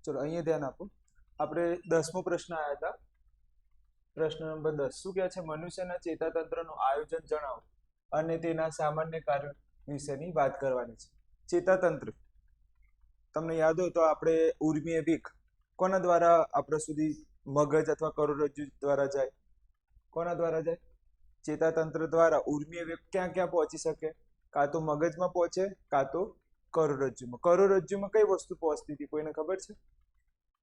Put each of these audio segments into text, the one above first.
ચલો અહીંયા ધ્યાન આપો. આપણે 10મો પ્રશ્ન આવ્યા હતા. પ્રશ્ન નંબર 10 શું કહે છે? મનુષ્યના ચેતાતંત્રનું આયોજન જણાવો અને તેના સામાન્ય કાર્યો વિશેની વાત કરવાની છે. ચેતાતંત્ર તમને યાદ હોય તો આપણે ઉર્મિય વેગ કોના દ્વારા આપણા સુધી મગજ અથવા કરોડરજ્જુ દ્વારા જાય? કોના દ્વારા જાય? ચેતાતંત્ર દ્વારા ઉર્મિય વેગ ક્યાં ક્યાં પહોંચી શકે? કાં તો મગજમાં પહોંચે, કાં તો કરોડરજ્જુમાં. કરોડરજ્જુમાં કઈ વસ્તુ પહોંચતી હતી? કોઈને ખબર છે?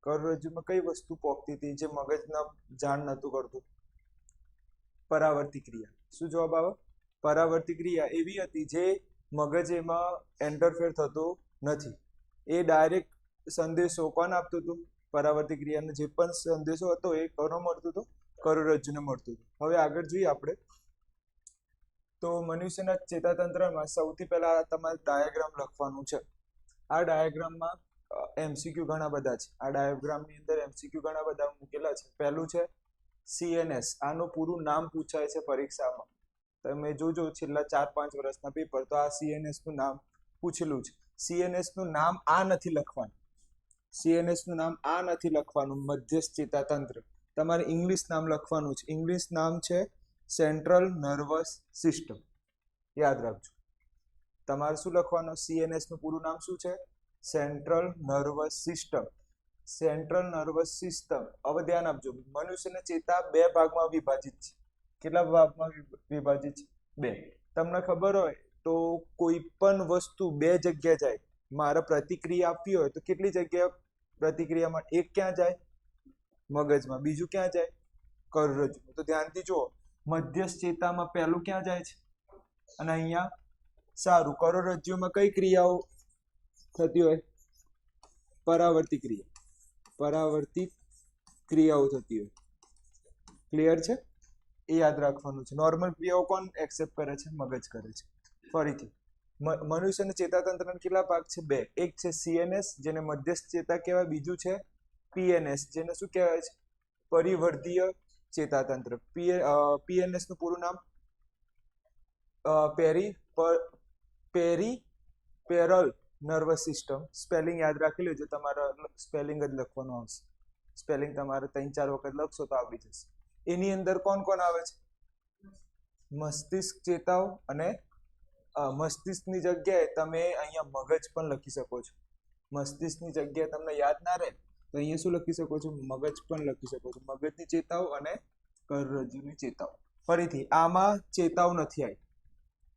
કરોડરજ્જુમાં કઈ વસ્તુ પહોંચતી હતી જે મગજના જાણ નતું કરતું? પરાવર્તી ક્રિયા. શું જવાબ આવે? પરાવર્તી ક્રિયા એવી હતી જે મગજ એમાં એન્ટરફેર થતો નથી. એ ડાયરેક્ટ સંદેશો કોણ આપતું હતું? પરાવર્તી ક્રિયાનો જે પણ સંદેશો હતો એ કોને મળતું હતું? કરોડરજ્જુને મળતું હતું. હવે આગળ જોઈએ આપણે તો મનુષ્યના ચેતાતંત્રમાં સૌથી પહેલા તમારે ડાયાગ્રામ લખવાનું છે. આ ડાયાગ્રામમાં એમસીક્યુ ઘણા બધા છે. આ ડાયાગ્રામની અંદર એમસીક્યુ ઘણા બધા મૂકેલા છે. પહેલું છે સીએનએસ. આનું પૂરું નામ પૂછાય છે પરીક્ષામાં. તમે જોજો છેલ્લા 4-5 વર્ષના પેપર તો આ સીએનએસ નું નામ પૂછેલું છે. સીએનએસ નું નામ આ નથી લખવાનું. સીએનએસ નું નામ આ નથી લખવાનું. મધ્યસ્થ ચેતાતંત્ર તમારે ઇંગ્લિશ નામ લખવાનું છે. ઇંગ્લિશ નામ છે સેન્ટ્રલ નર્વસ સિસ્ટમ. યાદ રાખજો. તમારે શું લખવાનું? સીએનએસ નું પૂરું નામ શું છે? Central nervous system. Central nervous system. હવે ધ્યાન આપજો. મનુષ્યના ચેતા 2 ભાગમાં વિભાજિત છે. કેટલા ભાગમાં વિભાજિત છે? 2. તમને ખબર હોય તો કોઈ પણ વસ્તુ 2 જગ્યાએ જાય. મારે પ્રતિક્રિયા આપવી હોય તો કેટલી જગ્યાએ પ્રતિક્રિયામાં? એક ક્યાં જાય? મગજમાં. બીજું ક્યાં જાય? કરોડરજ્જુમાં. તો ધ્યાનથી જુઓ. મધ્યસ્થ ચેતામાં પહેલું ક્યાં જાય છે? અને અહીંયા સારું કરોડરજ્જુમાં કઈ ક્રિયાઓ થતી હોય? પરાવર્તી ક્રિયા. પરાવર્તિત ક્રિયાઓ થતી હોય. ક્લિયર છે? એ યાદ રાખવાનું છે. નોર્મલ ક્રિયાઓ કોણ એક્સેપ્ટ કરે છે? મગજ કરે છે. ફરીથી મનુષ્યના ચેતાતંત્રના કેટલા ભાગ છે? 2. એક છે સીએનએસ જેને મધ્યસ્થ ચેતા કહેવાય. બીજું છે પીએનએસ જેને શું કહેવાય છે? પરિવર્ધીય ચેતાતંત્ર. પીએનએસ નું પૂરું નામ પેરીફેરલ નર્વસ સિસ્ટમ. સ્પેલિંગ યાદ રાખી લેજો. તમારા સ્પેલિંગ જ લખવાનું આવશે. સ્પેલિંગ તમારે 3-4 વખત લખશો તો આવડી જશે. એની અંદર કોણ કોણ આવે છે? મસ્તિષ્ક ચેતાઓ. અને મસ્તિષ્કની જગ્યાએ તમે અહીંયા મગજ પણ લખી શકો છો. મસ્તિષ્કની જગ્યાએ તમને યાદ ના રહે તો અહીંયા શું લખી શકો છો? મગજ પણ લખી શકો છો. મગજની ચેતાઓ અને કરોડરજ્જુની ચેતાઓ. ફરીથી આમાં ચેતાઓ નથી આવી.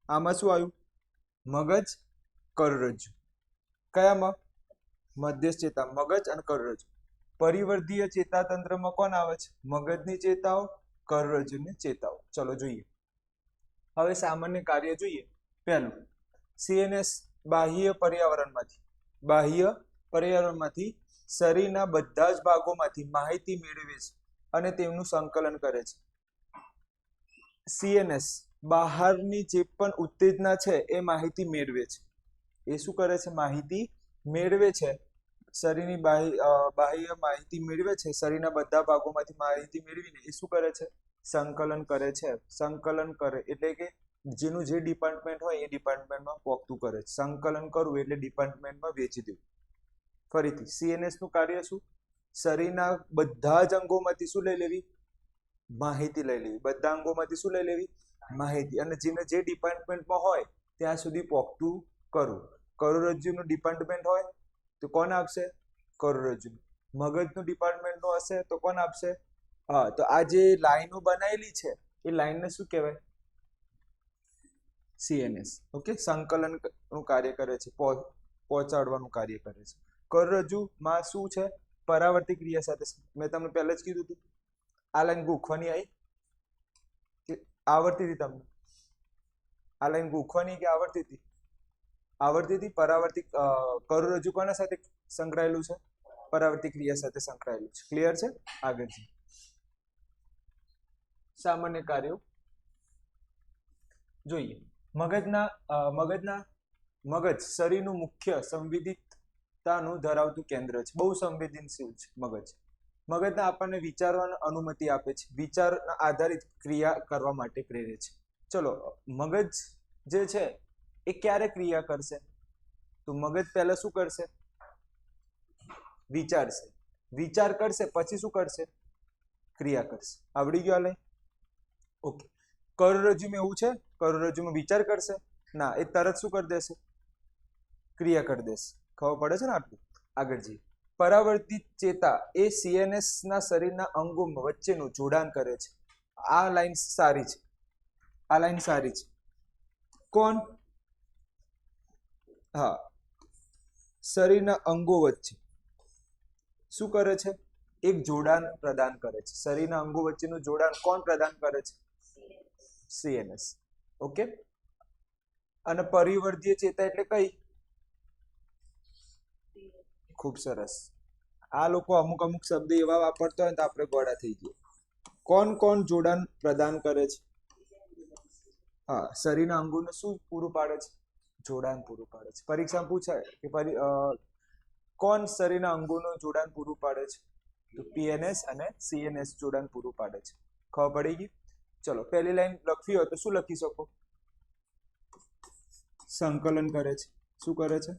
આમાં શું આવ્યું? મગજ, કરોડરજ્જુ. કયામાં? મધ્યસ્થ ચેતા, મગજ અને કરોડરજ્જુ. પરિવર્ધીય ચેતાતંત્રમાં કોણ આવે છે? મગજની ચેતાઓ, કરોડરજ્જુની ચેતાઓ. ચલો જોઈએ. હવે સામાન્ય કાર્ય જોઈએ. પહેલું સીએનએસ બાહ્ય પર્યાવરણમાંથી શરીરના બધા જ ભાગોમાંથી માહિતી મેળવે છે અને તેમનું સંકલન કરે છે. સીએનએસ બહારની જે પણ ઉત્તેજના છે એ માહિતી મેળવે છે. એ શું કરે છે? માહિતી મેળવે છે. શરીરની બાહ્ય માહિતી મેળવે છે. શરીરના બધા ભાગોમાંથી માહિતી મેળવીને એ શું કરે છે? સંકલન કરે છે. સંકલન કરે એટલે કે જેનું જે ડિપાર્ટમેન્ટ હોય એ ડિપાર્ટમેન્ટમાં પોગતું કરે છે. સંકલન કરવું એટલે ડિપાર્ટમેન્ટમાં વેચી દેવું. ફરીથી સીએનએસ નું કાર્ય શું? શરીરના બધા જ અંગોમાંથી શું લઈ લેવી? માહિતી લઈ લેવી. બધા અંગોમાંથી શું લઈ લેવી? માહિતી. અને જેને જે ડિપાર્ટમેન્ટમાં હોય ત્યાં સુધી પોગતું કરવું. કરોડરજ્જુનું ડિપાર્ટમેન્ટ હોય તો કોણ આપશે? કરોડરજ્જુ. મગજનું ડિપાર્ટમેન્ટનું હશે તો કોણ આપશે? હા, તો આ જે લાઈનો બનાવેલી છે એ લાઈનને શું કહેવાય? સીએનએસ. ઓકે. સંકલન નું કાર્ય કરે છે. પહોંચાડવાનું કાર્ય કરે છે. કરોડરજ્જુમાં શું છે? પરાવર્તી ક્રિયા સાથે. મેં તમને પહેલા જ કીધું હતું. આ લાઈન ગોખવાની આવી? આવડતી હતી તમને? આ લાઈન ગોખવાની કે આવડતી હતી? આવડતી હતી. પરાવર્તી કરોડરજ્જુ કોના સાથે સંકળાયેલું છે? પરાવર્તી ક્રિયા સાથે સંકળાયેલું છે. ક્લિયર છે? આગળ છે સામાન્ય કાર્યો જોઈએ. મગજ શરીરનું મુખ્ય સંવેદિતતાનું ધરાવતું કેન્દ્ર છે. બહુ સંવેદનશીલ છે મગજ. મગજના આપણને વિચારવાની અનુમતિ આપે છે. વિચારના આધારિત ક્રિયા કરવા માટે પ્રેરે છે. ચલો, મગજ જે છે એ ક્યારે ક્રિયા કરશે? તો મગજ પહેલા શું કરશે? વિચારશે, વિચાર કરશે પછી શું કરશે? ક્રિયા કરશે. આવડી ગયું? આલે ઓકે. કરોડરજ્જુમાં એવું છે? કરોડરજ્જુમાં વિચાર કરશે? ના, એ તરત શું કરી દેશે? ક્રિયા કરી દેશે. ખબર પડે છે ને આટલું? આગળ જઈએ. પરાવર્તિત ચેતા એ સીએનએસ ના શરીરના અંગો વચ્ચેનું જોડાણ કરે છે. આ લાઈન સારી છે, આ લાઈન સારી છે. કોણ? હા, શરીરના અંગો વચ્ચે શું કરે છે? એક જોડાણ પ્રદાન કરે છે. શરીરના અંગો વચ્ચેનું જોડાણ કોણ પ્રદાન કરે છે? સીએનએસ. ઓકે. અને પરિવર્તીય ચેતા એટલે કઈ? ખૂબ સરસ. આ લોકો અમુક અમુક શબ્દ એવા વાપરતા હોય તો આપણે ગોળા થઈ જઈએ. કોણ કોણ જોડાણ પ્રદાન કરે છે? હા, શરીરના અંગોને શું પૂરું પાડે છે? જોડાણ પૂરું પાડે છે. પરીક્ષામાં પૂછાય કે કોણ શરીરના અંગોનું જોડાણ પૂરું પાડે છે? તો પીએનએસ અને સીએનએસ જોડાણ પૂરું પાડે છે. ખબર પડી ગઈ? ચલો, પહેલી લાઈન લખવી હોય તો શું લખી શકો? સંકલન કરે છે. શું કરે છે?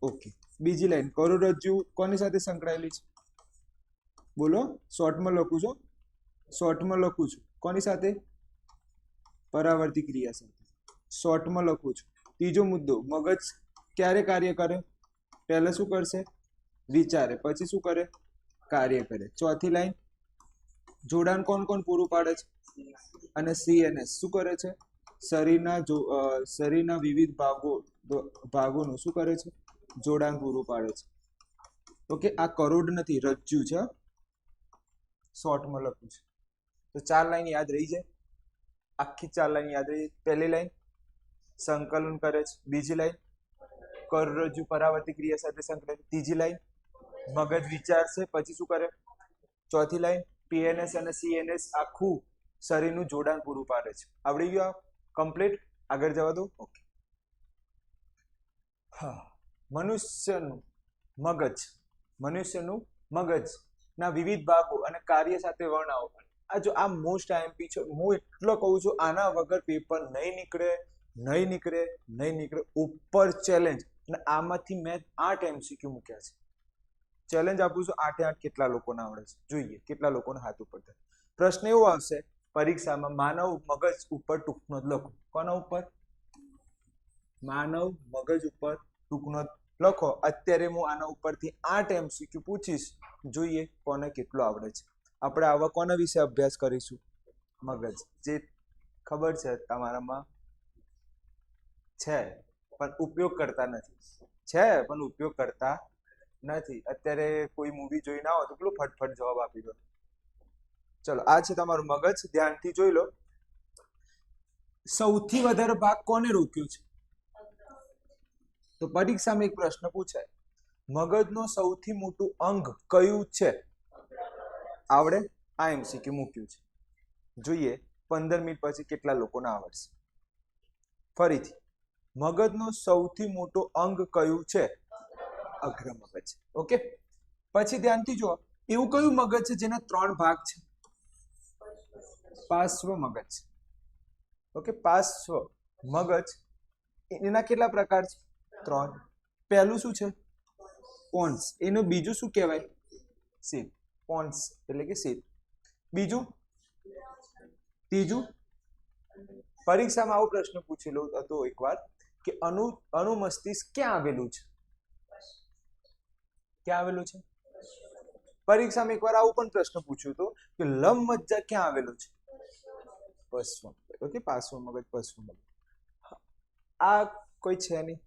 ઓકે. બીજી લાઈન, કરોડરજ્જુ કોની સાથે સંકળાયેલી છે? બોલો. શોર્ટમાં લખું છું, શોર્ટમાં લખું છું. કોની સાથે? પરાવર્તિત ક્રિયા સાથે. શોર્ટમાં લખું છું. ત્રીજો મુદ્દો, મગજ ક્યારે કાર્ય કરે? પહેલા શું કરશે? વિચારે. પછી શું કરે? કાર્ય કરે. ચોથી લાઈન, જોડાણ કોણ કોણ પૂરું પાડે છે? અને સીએનએસ શું કરે છે? શરીરના વિવિધ ભાગોનું શું કરે છે? જોડાણ પૂરું પાડે છે. ઓકે. આ કરોડ નથી, રજ્જુ છે. શોર્ટમાં લખું છું તો 4 લાઈન યાદ રહી જાય. આખી 4 લાઈન યાદ રહી. પહેલી લાઈન સંકલન કરે છે. બીજી લાઈન કરોડરજ્જુ પરાવર્તિત ક્રિયા સાથે સંકળાયેલી. ત્રીજી લાઈન મગજ વિચારશે પછી શું કરે? ચોથી લાઈન પીએનએસ અને સીએનએસ આખું શરીરનું જોડાણ પૂરું પાડે છે. આવડી ગયું? કમ્પ્લીટ. આગળ જવા દો. ઓકે. હા, મનુષ્યનું મગજ ના વિવિધ ભાગો અને કાર્ય સાથે વર્ણવો. આ જો આ મોસ્ટ આઈએમપી છે. હું એટલો કહું છું, આના વગર પેપર નહીં નીકળે. ઉપર ચેલેન્જ. અને આમાંથી મેં 8 MCQ મૂક્યા છે. ચેલેન્જ આપું છું, 8 8 કેટલા લોકોને આવડે છે જોઈએ, કેટલા લોકોને હાથ ઉપર થાય. પ્રશ્ન એવો આવશે પરીક્ષામાં, માનવ મગજ ઉપર ટૂંકનો જ લખો. કોના ઉપર? માનવ મગજ ઉપર ટૂંકનો લખો. અત્યારે હું આના ઉપરથી 8 MCQ પૂછીશ, જોઈએ કોને કેટલો આવડે છે. આપણે આવા કોના વિશે અભ્યાસ કરીશું? મગજ. જે ખબર છે તમારામાં છે પણ ઉપયોગ કરતા નથી. અત્યારે કોઈ મૂવી જોઈ ના હોય તો પેલું ફટફટ જવાબ આપી દો. ચલો, આ છે તમારું મગજ. ધ્યાનથી જોઈ લો. સૌથી વધારે ભાગ કોને રોક્યો છે? તો પરીક્ષામાં એક પ્રશ્ન પૂછાય, મગજનો સૌથી મોટું અંગ કયું છે? આવડે? આ MCQ મૂક્યું છે. જોઈએ 15 મિનિટ પછી કેટલા લોકોને આવડશે. ફરીથી, મગજનો સૌથી મોટો અંગ કયું છે? અગ્ર મગજ. ઓકે. પછી ધ્યાનથી જુઓ, એવું કયું મગજ છે જેના 3 ભાગ છે? પાર્શ્વ મગજ. ઓકે. પાર્શ્વ મગજ એના કેટલા પ્રકાર છે? 3. પહેલું શું છે? પોન્સ. એનું બીજું શું કહેવાય? શેપ. પોન્સ એટલે કે શેપ. બીજું? ત્રીજું? પરીક્ષામાં આવો પ્રશ્ન પૂછેલો હતો એકવાર કે અનુમસ્તિષ્ક ક્યાં આવેલું છે? ક્યાં આવેલું છે? પરીક્ષામાં એકવાર આવું પણ પ્રશ્ન પૂછ્યો હતો કે લંબમજ્જા ક્યાં આવેલું છે? પશ્વ. ઓકે. પાર્શ્વ મગજ, પશ્વ મગજ. આ કોઈ છે નહીં,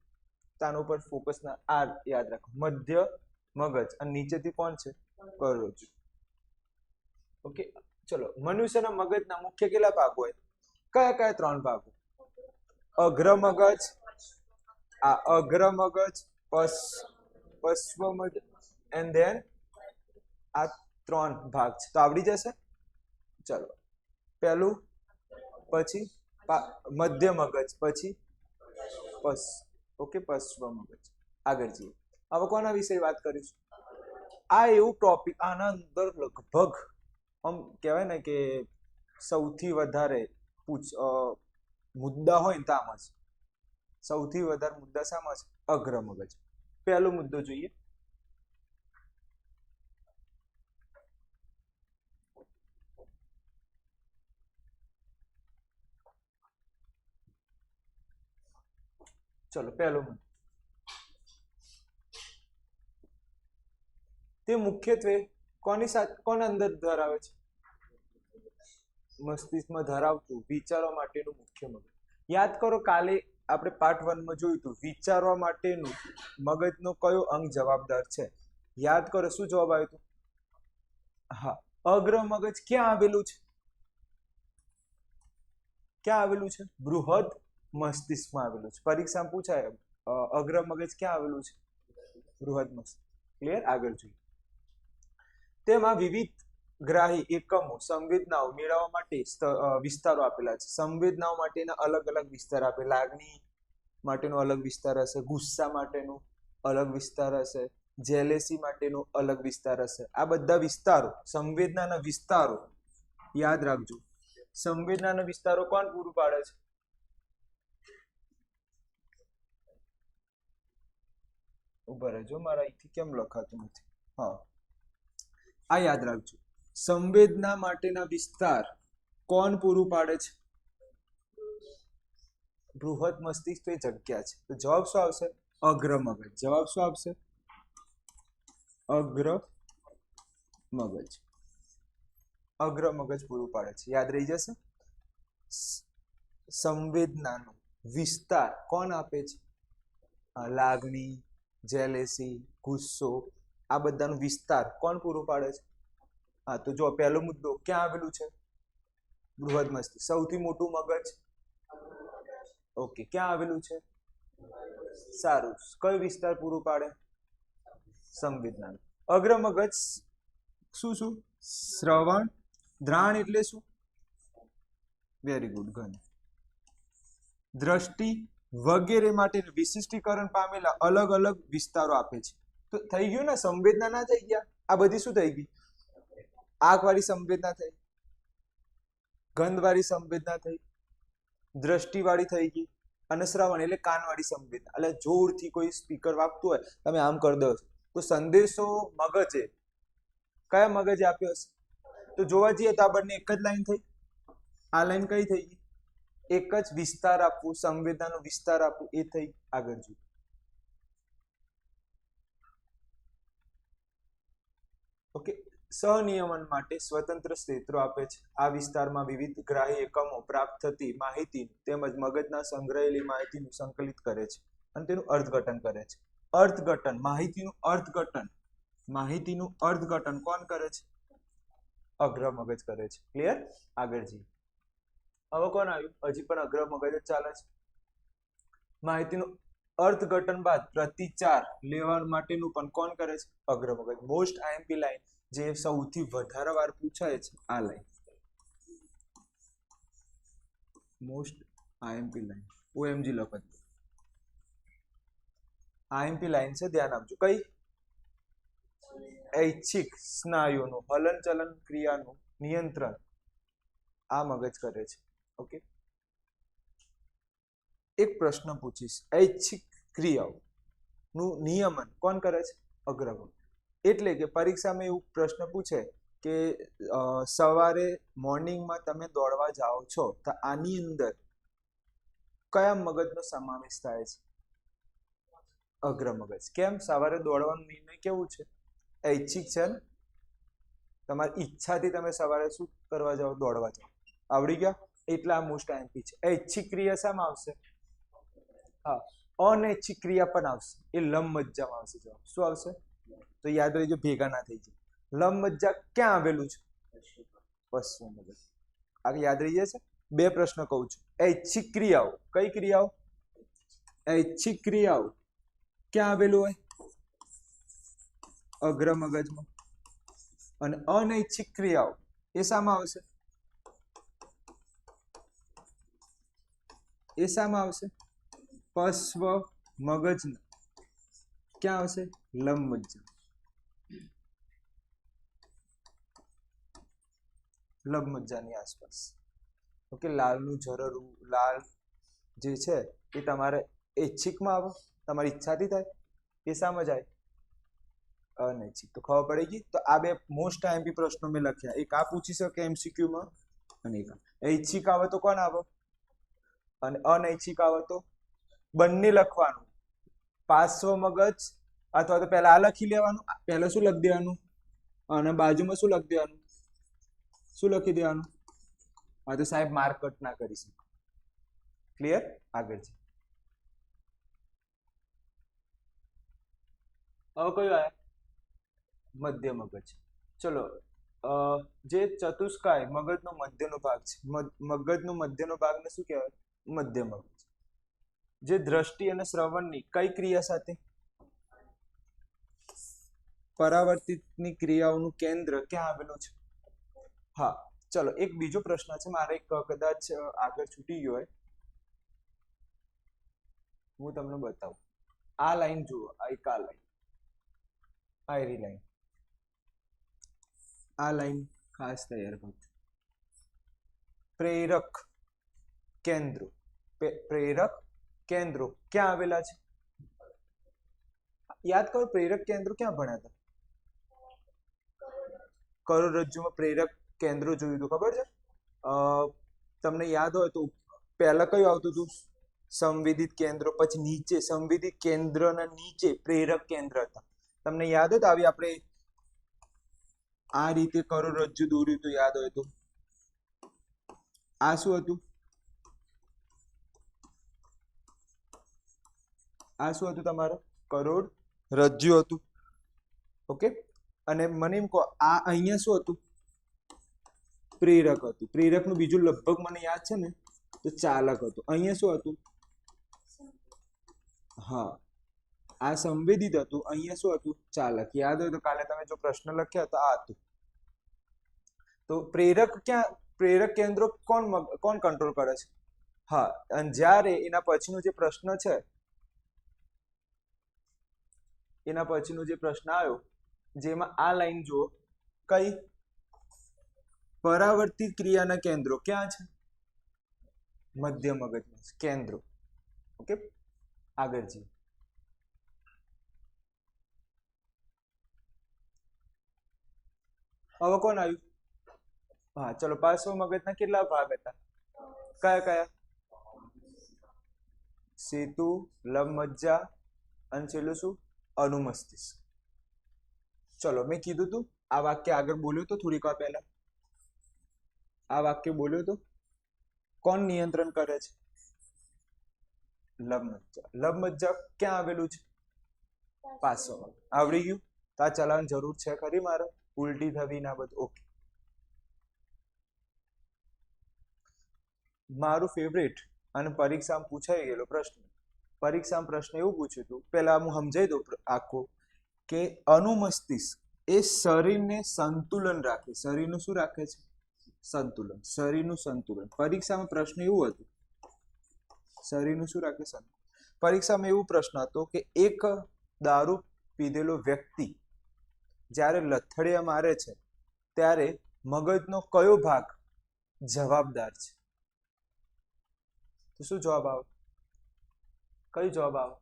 તાનો ઉપર ફોકસ ના. આ યાદ રાખો, મધ્ય મગજ. અને નીચેથી કોણ છે? કરોડરજ્જુ. ઓકે. ચલો, મનુષ્યના મગજના મુખ્ય કેટલા ભાગ હોય? કયા 3 ભાગો? અગ્ર મગજ, આ અગ્ર મગજ, પશ્વ મગજ એન્ડ ધેન આ 3 ભાગ છે. તો આવડી જશે. ચલો, પહેલું, પછી મધ્ય મગજ, પછી પશ્વ મગજ. આગળ જઈએ. હવે કોના વિશે વાત કરીશું? આ એવું ટોપિક, આના અંદર લગભગ આમ કહેવાય ને કે સૌથી વધારે મુદ્દા હોય ને તો આમાં છે. સૌથી વધારે મુદ્દા શામાં છે? અગ્ર મગજ. પહેલો મુદ્દો જોઈએ, ચલો પહેલું તે મુખ્યત્વે કોની સાથે કોણ અંદર ધરાવે છે? મસ્તિષ્કમાં ધરાવતું વિચારવા માટેનું મુખ્ય મગજ. યાદ કરો કાલે આપણે પાર્ટ 1 માં જોયું હતું વિચારવા માટેનું મગજનો કયો અંગ જવાબદાર છે? યાદ કરો શું જવાબ આવ્યો હતો? હા, અગ્ર મગજ ક્યાં આવેલું છે? ક્યાં આવેલું છે? બૃહદ મસ્તિષ્કમાં આવેલું છે. પરીક્ષામાં પૂછાય અગ્ર મગજ ક્યાં આવેલું છે? બૃહદ મસ્તિષ્ક. ક્લિયર? આગળ જોઈએ. તેમાં વિવિધ ગ્રાહી એકમો સંવેદનાઓ મેળવવા માટે વિસ્તારો આપેલા છે. સંવેદનાઓ માટેના અલગ અલગ વિસ્તાર આપે. લાગણી માટેનો અલગ વિસ્તાર હશે, ગુસ્સા માટેનો અલગ વિસ્તાર હશે, જેલેસી માટેનો અલગ વિસ્તાર હશે. આ બધા વિસ્તારો સંવેદનાના વિસ્તારો યાદ રાખજો. સંવેદનાના વિસ્તારો કોણ પૂરું પાડે છે? ઉભા રહેજો, મારા અહીંથી કેમ લખાતું નથી? હા, આ યાદ રાખજો. સંવેદના માટેના વિસ્તાર કોણ પૂરું પાડે છે? બૃહદ મસ્તિષ્ક તો એ જગ્યા છે. તો જવાબ શું આવશે? અગ્ર મગજ. જવાબ શું આવશે? અગ્ર મગજ. અગ્ર મગજ પૂરું પાડે છે. યાદ રહી જશે. સંવેદનાનો વિસ્તાર કોણ આપે છે? લાગણી, જેલેસી, ગુસ્સો, આ બધાનો વિસ્તાર કોણ પૂરું પાડે છે? હા, તો જો પહેલો મુદ્દો ક્યાં આવેલું છે? બૃહદ મસ્તિષ્ક. સૌથી મોટું મગજ ઓકે ક્યાં આવેલું છે? સારું. કયો વિસ્તાર પૂરું પાડે? સંવેદના. અગ્ર મગજ શું શું? શ્રવણ, દ્રાણ એટલે શું? વેરી ગુડ, ઘન, દ્રષ્ટિ વગેરે માટે વિશિષ્ટીકરણ પામેલા અલગ અલગ વિસ્તારો આપે છે. તો થઈ ગયું ને? સંવેદના ના થઈ ગયા? આ બધી શું થઈ ગઈ? આંખ વાળી સંવેદના થઈ, ગંધ વાળી સંવેદના થઈ, દ્રષ્ટિ વાળી થઈ ગઈ, અને શ્રવણ એટલે કાન વાળી સંવેદના. એટલે જોરથી કોઈ સ્પીકર વાગતું હોય તમે આમ કરી દો તો સંદેશો મગજે કયા મગજે આપ્યો હશે? તો જોવા જઈએ તો આ બંને એક જ લાઈન થઈ. આ લાઈન કઈ થઈ ગઈ? એક જ વિસ્તાર આપવું, સંવેદનાનો વિસ્તાર આપવું, એ થઈ. આગળ જોઈએ. ઓકે, સહનિયમન માટે સ્વતંત્ર ક્ષેત્રો આપે છે. આ વિસ્તારમાં વિવિધ ગ્રાહ્ય એકમો પ્રાપ્ત થતી માહિતી તેમજ મગજના સંગ્રહેલી માહિતીનું સંકલિત કરે છે અને તેનું અર્થઘટન કરે છે. અર્થઘટન, માહિતીનું અર્થઘટન કોણ કરે છે? અગ્ર મગજ કરે છે. ક્લિયર? આગળ જઈએ. હવે કોણ આવ્યું? હજી પણ અગ્ર મગજ જ ચાલે છે. માહિતીનું અર્થઘટન બાદ પ્રતિચાર લેવા માટેનું પણ કોણ કરે છે? અગ્ર મગજ. મોસ્ટ આઈએમપી લાઈન જે સૌથી વધારે વાર પૂછાય છે આ line. Most IMP line OMG લખો. આઈએમપી લાઈન છે, ધ્યાન આપજો. કઈ? ઐચ્છિક સ્નાયુનું હલનચલન ક્રિયાનું નિયંત્રણ આ મગજ કરે છે. ઓકે, એક પ્રશ્ન પૂછીશ. ઐચ્છિક ક્રિયાઓનું નિયમન કોણ કરે છે? અગ્ર મગજ. એટલે કે પરીક્ષામાં એવું પ્રશ્ન પૂછે કે સવારે મોર્નિંગમાં તમે દોડવા જાઓ છો તો આની અંદર કયા મગજનો સમાવેશ થાય છે? અગ્ર મગજ. કેમ? સવારે દોડવાનો નિર્ણય કેવું છે? ઐચ્છિક છે ને? તમારી ઈચ્છાથી તમે સવારે શું કરવા જાઓ? દોડવા જાઓ. આવડી ગયા? એટલા મોસ્ટ આઈએમપી છે. ઐચ્છિક ક્રિયા શામાં આવશે? હા, અનૈચ્છિક ક્રિયા પણ આવશે. એ લંબમજ્જામાં આવશે. જવાબ શું આવશે? તો યાદ રહેજો, ભેગા ના થઈ જાય. લંબમજ્જા ક્યાં આવેલું છે? પશ્ચિમ મગજ. આ યાદ રહી જશે. બે પ્રશ્ન કહું છું. ઐચ્છિક ક્રિયાઓ, કઈ ક્રિયાઓ? ઐચ્છિક ક્રિયાઓ ક્યાં આવેલું હોય? અગ્ર મગજમાં. અને અનૈચ્છિક ક્રિયાઓ એ શામાં આવશે? એ શામાં આવશે? પશ્વ મગજના. ક્યાં આવશે? લંબમજ્જા. લંબમજ્જાની આસપાસ. ઓકે, લાલનું ઝરરું, લાલ જે છે એ તમારે ઐચ્છિકમાં આવે, તમારી ઈચ્છાથી થાય. એ શામાં જાય? અનૈચ્છિક. તો ખબર પડી ગઈ. તો આ બે મોસ્ટ આઈએમપી પ્રશ્નો મેં લખ્યા. એક આ પૂછી શકે એમસીક્યુમાં, અને એક ઐચ્છિક આવે તો કોણ આવે? અને અનૈચ્છિક આવે તો બંને લખવાનું, પાર્શ્વ મગજ અથવા તો પહેલા આ લખી લેવાનું, પહેલા શું લખી દેવાનું અને બાજુમાં શું લખી દેવાનું, શું લખી દેવાનું. હા તો સાહેબ માર્ક કટ ના કરી શકે. ક્લિયર? આગળ છે. હવે કયું આયા? મધ્ય મગજ. ચલો, જે ચતુષ્કાય મગજનો મધ્યનો ભાગ છે, મગજનો મધ્યનો ભાગને શું કહેવાય? મધ્ય મગજ. જે દ્રષ્ટિ અને શ્રવણની કઈ ક્રિયા સાથે? પરાવર્તિતની ક્રિયાઓનું કેન્દ્ર ક્યાં આવેલું છે? હા. ચલો, એક બીજો પ્રશ્ન છે મારે, એક કદાચ આગળ છૂટી ગયો હોય, હું તમને બતાવું. આ લાઈન જુઓ, એક આ લાઈન, આયરી લાઈન, આ લાઈન ખાસ તૈયાર કરજો. પ્રેરક કેન્દ્રો, પ્રેરક કેન્દ્રો ક્યાં આવેલા છે? યાદ કરો, પ્રેરક કેન્દ્રો ક્યાં ભણ્યા હતા? કરોડરજ્જુમાં પ્રેરક કેન્દ્રો જોયું હતું, ખબર છે? તમને યાદ હોય તો પહેલા કયું આવતું હતું? સંવેદિત કેન્દ્રો, પછી નીચે સંવેદિત કેન્દ્રના નીચે પ્રેરક કેન્દ્ર હતા. તમને યાદ હોય તો આવી આપણે આ રીતે કરોડરજ્જુ દોર્યું તો યાદ હોય તો આ શું હતું? આ શું હતું તમારે? કરોડરજ્જુ હતું. ઓકે, અને મને એમ કહો, આ અહીંયા શું હતું? પ્રેરક હતું. પ્રેરકનું બીજું લગભગ મને યાદ છે ને તો ચાલક હતું. અહીંયા શું હતું? હા, આ સંવેદિત હતું, અહીંયા શું હતું? ચાલક. યાદ હોય તો કાલે તમે જો પ્રશ્ન લખ્યા હતા આ હતું. તો પ્રેરક ક્યાં, પ્રેરક કેન્દ્રો કોણ કંટ્રોલ કરે છે? હા, અને જ્યારે એના પછીનો જે પ્રશ્ન છે, એના પછીનો જે પ્રશ્ન આવ્યો જેમાં આ લાઈન જુઓ, કઈ? પરાવર્તિત ક્રિયાના કેન્દ્રો ક્યાં છે? મધ્ય મગજમાં કેન્દ્રો. ઓકે, આગળ જઈએ. હવે કોણ આવ્યું? હા, ચલો, પાર્શ્વ મગજના કેટલા ભાગ હતા? કયા કયા? સેતુ, લંબમજ્જા અને છેલ્લું શું? અનુમસ્તિષ્ક. ચલો, મેં કીધું તું આ વાક્ય આગળ બોલ્યો તો થોડીક વાર પહેલા. આ વાક્ય બોલ્યો તો કોણ નિયંત્રણ કરે છે? લંબમજ્જા. લંબમજ્જા ક્યાં આવેલું છે? પાર્શ્વ મગજ. આવડી ગયું? તો આ ચલાવવાની જરૂર છે ખરી મારે? ઉલટી થવી ના બધું. ઓકે, મારું ફેવરેટ અને પરીક્ષામાં પૂછાઈ ગયેલો પ્રશ્ન. પરીક્ષામાં પ્રશ્ન એવું પૂછ્યું હતું, પહેલા હું સમજાઈ દઉં આખું, કે અનુમસ્તિષ્ક એ શરીરને સંતુલન રાખે. શરીરનું શું રાખે છે? સંતુલન. શરીરનું સંતુલન. પરીક્ષામાં પ્રશ્ન એવું હતું, શરીરનું શું રાખે? સંતુલન. પરીક્ષામાં એવું પ્રશ્ન હતો કે એક દારૂ પીધેલો વ્યક્તિ જ્યારે લથડિયા મારે છે ત્યારે મગજનો કયો ભાગ જવાબદાર છે? તો શું જવાબ આવે? કયો જવાબ આવે?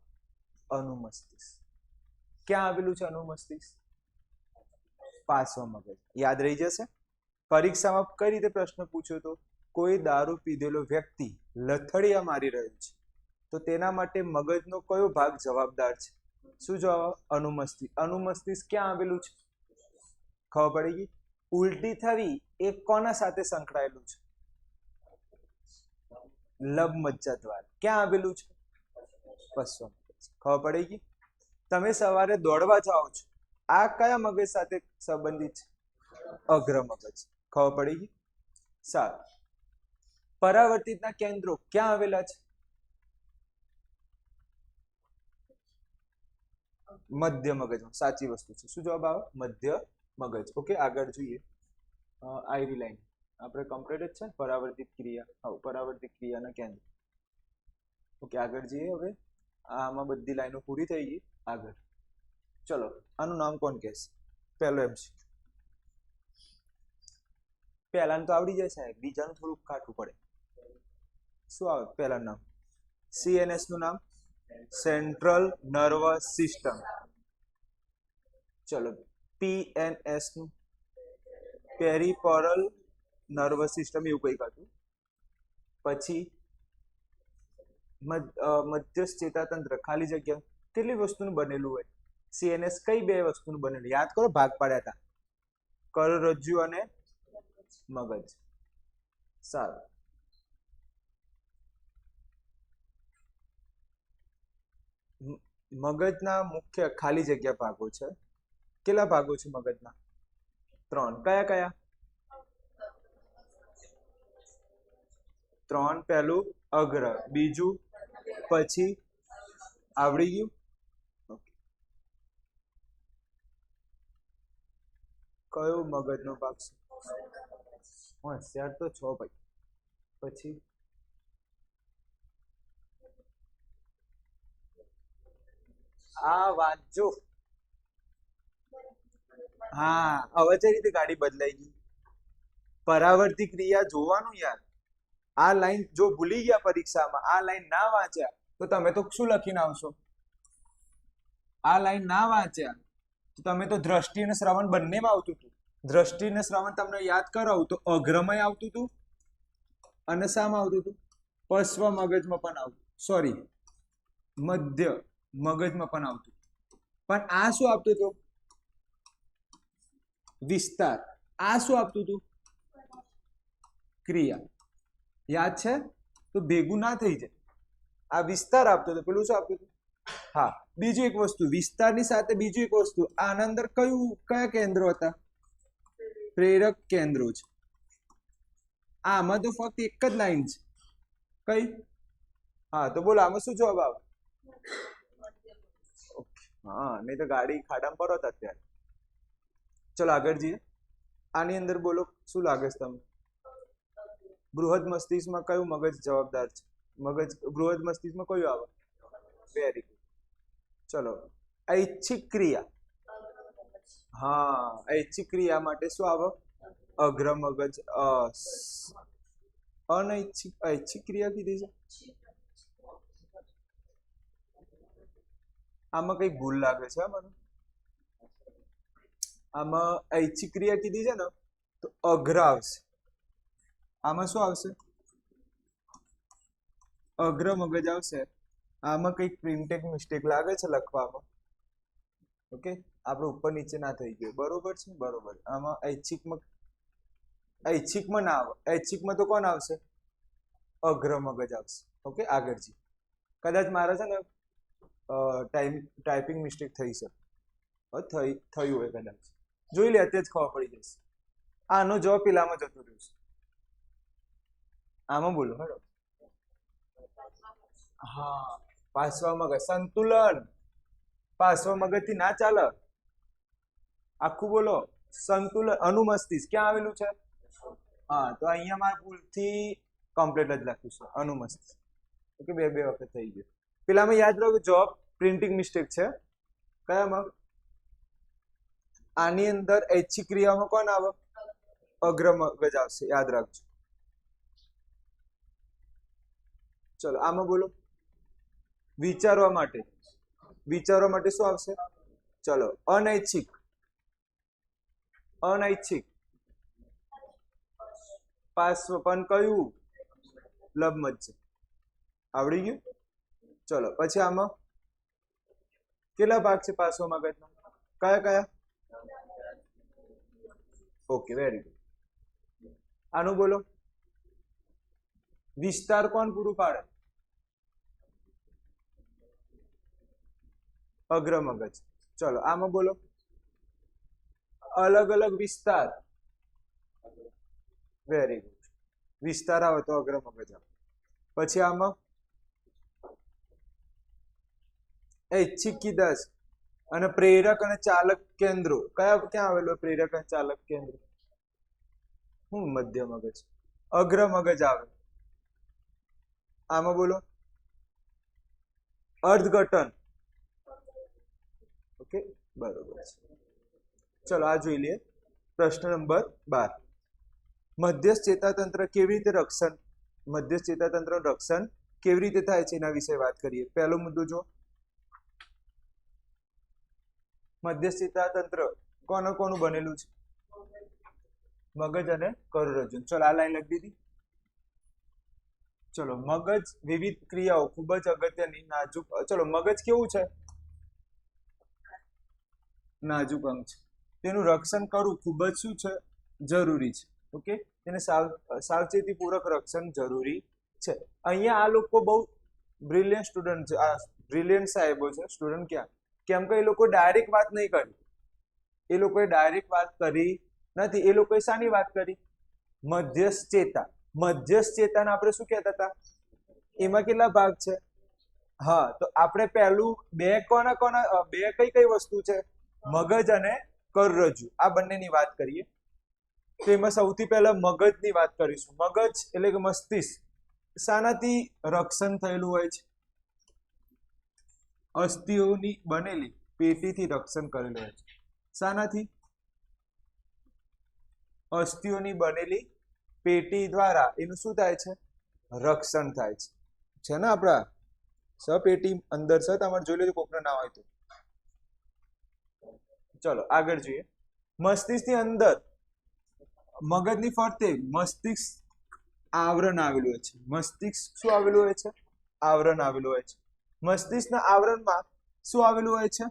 અનુમસ્તિષ્ક. ક્યાં આવેલું છે અનુમસ્તિષ્ક? પાર્શ્વ મગજ. યાદ રહી જશે. પરીક્ષામાં કઈ રીતે પ્રશ્ન પૂછ્યો તો? કોઈ દારૂ પીધેલો વ્યક્તિ લથડિયા મારી રહ્યો છે તો તેના માટે મગજનો કયો ભાગ જવાબદાર છે? શું જવાબ? અનુમસ્તિષ્ક. અનુમસ્તિષ્ક ક્યાં આવેલું છે? ખબર પડી ગઈ? ઉલટી થવી એ કોના સાથે સંકળાયેલું છે? લંબમજ્જા દ્વારા. ક્યાં આવેલું છે? પશ્વ મગજ. ખબર પડી ગઈ? તમે સવારે દોડવા જાઓ છો, આ કયા મગજ સાથે સંબંધિત છે? અગ્ર મગજ. ખબર પડી ગઈ? સારું. પરાવર્તિતના કેન્દ્રો ક્યાં આવેલા છે? મધ્ય મગજમાં. સાચી વસ્તુ છે. શું જવાબ આવે? મધ્ય મગજ. ઓકે, આગળ જોઈએ. આયરી લાઈન આપણે કમ્પ્લીટ જ છે. પરાવર્તિત ક્રિયા, હા, પરાવર્તિત ક્રિયાના કેન્દ્ર. ઓકે, આગળ જઈએ. હવે આમાં બધી લાઈનો પૂરી થઈ ગઈ. આગળ ચલો, આનું નામ કોણ કહેશે? પહેલો એમસીક્યુ. પહેલાનું તો આવડી જાય સાહેબ, બીજાનું થોડુંક કાઠું પડે. શું આવે પહેલાનું નામ? સીએનએસ નું નામ? Central nervous system. ચલો, પીએનએસ નું? પેરિફેરલ નર્વસ સિસ્ટમ, એવું કંઈક હતું. પછી મધ્યસ્થ ચેતાતંત્ર ખાલી જગ્યા કેટલી વસ્તુનું બનેલું હોય? સીએનએસ કઈ બે વસ્તુનું બનેલું? યાદ કરો, ભાગ પાડ્યા હતા, કરોડરજ્જુ અને મગજ. સારું. મગજના મુખ્ય ખાલી જગ્યા ભાગો છે. કેટલા ભાગો છે મગજના? 3. કયા કયા? 3. પહેલું અગ્ર, બીજું, પછી આવડી ગયું. કયો મગજનો ભાગ છે? હોશિયાર તો છો ભાઈ. પછી આ વાંચો. હા, હવે કઈ રીતે ગાડી બદલાઈ ગઈ? પરાવર્તી ક્રિયા જોવાનું યાર. આ લાઈન જો ભૂલી ગયા પરીક્ષામાં, આ લાઈન ના વાંચ્યા તો તમે તો શું લખીને આવશો? આ લાઈન ના વાંચ્યા તો તમે તો દ્રષ્ટિ અને શ્રવણ બંનેમાં આવતું હતું. દ્રષ્ટિ અને શ્રવણ તમને યાદ કરાવું તો અગ્રમય આવતું હતું અને શામાં આવતું હતું? પશ્વ મગજમાં પણ આવતું, સોરી, મધ્ય મગજમાં પણ આવતું. પણ આ શું આપતું હતું? વિસ્તાર. આ શું આપતું હતું? ક્રિયા. યાદ છે? તો ભેગું ના થઈ જાય. આ વિસ્તાર આપતો હતો, પેલું શું આપતું હતું? હા. બીજું એક વસ્તુ, વિસ્તારની સાથે બીજું એક વસ્તુ, આના અંદર કયા કેન્દ્રો હતા? પ્રેરક કેન્દ્રો છે. આમાં તો ફક્ત એક જ લાઈન છે. કઈ? હા, તો બોલો આમાં શું જવાબ આવે? હા, નહીં તો ગાડી ખાડામાં પડો અત્યારે. ચલો આગળ જઈએ. આની અંદર બોલો શું લાગે છે તમને? બૃહદ મસ્તિષ્કમાં કયું મગજ જવાબદાર છે? બૃહદ મસ્તિષ્કમાં કયું આવે? Very good. ચલો, ઐચ્છિક ક્રિયા. હા, ઐચ્છિક ક્રિયા માટે શું આવે? અગ્ર મગજ. અનૈચ્છિક ઐચ્છિક ક્રિયા કીધી છે. આમાં કઈ ભૂલ લાગે છે મને? આમાં ઐચ્છિક ક્રિયા કીધી છે ને, તો અગ્ર આવશે. આમાં શું આવશે? અગ્ર મગજ આવશે. આમાં કઈક પ્રિન્ટેડ મિસ્ટેક લાગે છે લખવામાં. ઓકે, આપણે ઉપર નીચે ના થઈ ગયું. બરોબર છે, બરોબર. આમાં ઐચ્છિકમાં ના આવે. ઐચ્છિકમાં તો કોણ આવશે? અગ્ર મગજ આવશે. ઓકે, આગળ જી. કદાચ મારે છે ને ટાઈપિંગ મિસ્ટેક થઈ છે. થયું હોય કદાચ. જોઈ લે, અત્યારે જ ખબર પડી જશે. આનો જવાબ પેલામાં જતો રહ્યો છે. આમાં બોલો હેડો. હા, પાર્શ્વ મગજ. સંતુલન. પાર્શ્વ મગજ થી ના ચાલે. આખું બોલો. સંતુલન. અનુમસ્તિષ્ક ક્યાં આવેલું છે? હા, તો અહીંયા મારે ભૂલથી કમ્પ્લીટ જ લખ્યું છે, અનુમસ્તિષ્ક. ઓકે, બે વખત થઈ ગયું. પેલામાં યાદ રાખો, જોબ પ્રિન્ટિંગ મિસ્ટેક છે. કયામાં? આની અંદર ઐચ્છિક ક્રિયામાં કોણ આવે? અગ્ર મગજ આવશે, યાદ રાખજો. ચલો આમાં બોલો. વિચારવા માટે. વિચારવા માટે શું આવશે? ચલો, અનૈચ્છિક. અનૈચ્છિક પાર્શ્વ પણ કયું? લંબમજ્જ. આવડી ગયું? ચલો પછી આમાં કેટલા ભાગ છે પાર્શ્વ મગજના? કયા કયા? Okay, very good. આનું બોલો. વિસ્તાર કોણ પૂરું પાડે? અગ્ર મગજ. ચલો આમાં બોલો. અલગ અલગ વિસ્તાર. Very good. વિસ્તાર આવે તો અગ્ર મગજ આવે. પછી આમાં ઐચ્છિક કીધા છે. અને પ્રેરક અને ચાલક કેન્દ્રો ક્યાં આવેલો? પ્રેરક અને ચાલક કેન્દ્ર હું મધ્ય મગજ. અગ્ર મગજ આવે. આમાં બોલો. અર્થઘટન. ઓકે, બરોબર છે. ચલો આ જોઈ લઈએ. પ્રશ્ન નંબર 12. મધ્યસ્થ ચેતાતંત્ર કેવી રીતે રક્ષણ મધ્યસ્થ ચેતાતંત્રનું રક્ષણ કેવી રીતે થાય છે એના વિશે વાત કરીએ. પહેલો મુદ્દો જો. મધ્યસ્થ ચેતાતંત્ર કોનું બનેલું છે? મગજ અને કરોડરજ્જુ. ચલો આ લાઈન લખી દીધી. ચલો મગજ વિવિધ ક્રિયાઓ ખૂબ જ અગત્યની નાજુક, ચલો મગજ કેવું છે? નાજુક અંગ છે. તેનું રક્ષણ કરવું ખૂબ જ શું છે? જરૂરી છે. ઓકે, તેને સાવચેતીપૂર્વક રક્ષણ જરૂરી છે. અહીંયા આ લોકો બહુ બ્રિલિયન્ટ સ્ટુડન્ટ છે, આ બ્રિલિયન્ટ સાહેબો છે. સ્ટુડન્ટ ક્યાં? કેમ કે એ લોકો ડાયરેક્ટ વાત નહીં કરી, એ લોકોએ ડાયરેક્ટ વાત કરી નથી. એ લોકોએ શાની વાત કરી? મધ્યસ્થ ચેતા. મધ્યસ્થ ચેતાને આપણે શું કહેતા હતા? એમાં કેટલા ભાગ છે? હા, તો આપણે પહેલું બે કઈ કઈ વસ્તુ છે? મગજ અને કરોડરજ્જુ, આ બંનેની વાત કરીએ. તો એમાં સૌથી પહેલા મગજની વાત કરીશું. મગજ એટલે કે મસ્તિષ્ક શાનાથી રક્ષણ થયેલું હોય છે? અસ્થિઓની બનેલી પેટીથી રક્ષણ કરેલું હોય છે. શાનાથી? અસ્થિઓની બનેલી પેટી દ્વારા એનું શું થાય છે? રક્ષણ થાય છે ને? આપણા સપેટી અંદર છે, તમારે જોઈ લેજો કોકના ના હોય તો. ચલો આગળ જોઈએ. મસ્તિષ્કની અંદર મગજની ફરતે મસ્તિષ્ક આવરણ આવેલું હોય છે. મસ્તિષ્ક શું આવેલું હોય છે? આવરણ આવેલું હોય છે. મસ્તિષ્કના આવરણમાં શું આવેલું હોય છે?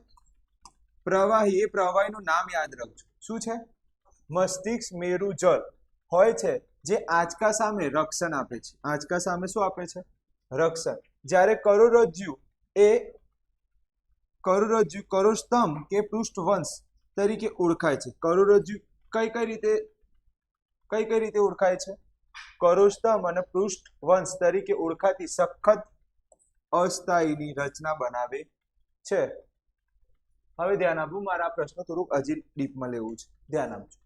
પ્રવાહી. એ પ્રવાહીનું નામ યાદ રાખજો. શું છે? મસ્તિષ્ક મેરુજળ હોય છે, જે આંચકા સામે રક્ષણ આપે છે. આંચકા સામે શું આપે છે? રક્ષણ. જ્યારે કરોડરજ્જુ એ કરોડસ્તંભ કે પૃષ્ઠવંશ તરીકે ઓળખાય છે. કરોડરજ્જુ કઈ રીતે ઓળખાય છે? કરોડસ્તંભ અને પૃષ્ઠવંશ તરીકે ઓળખાતી સખત અસ્થાયીની રચના બનાવે છે. હવે ધ્યાન આપવું, મારા આ પ્રશ્ન થોડુંક હજી ડીપમાં લેવું છે. ધ્યાન આપજો.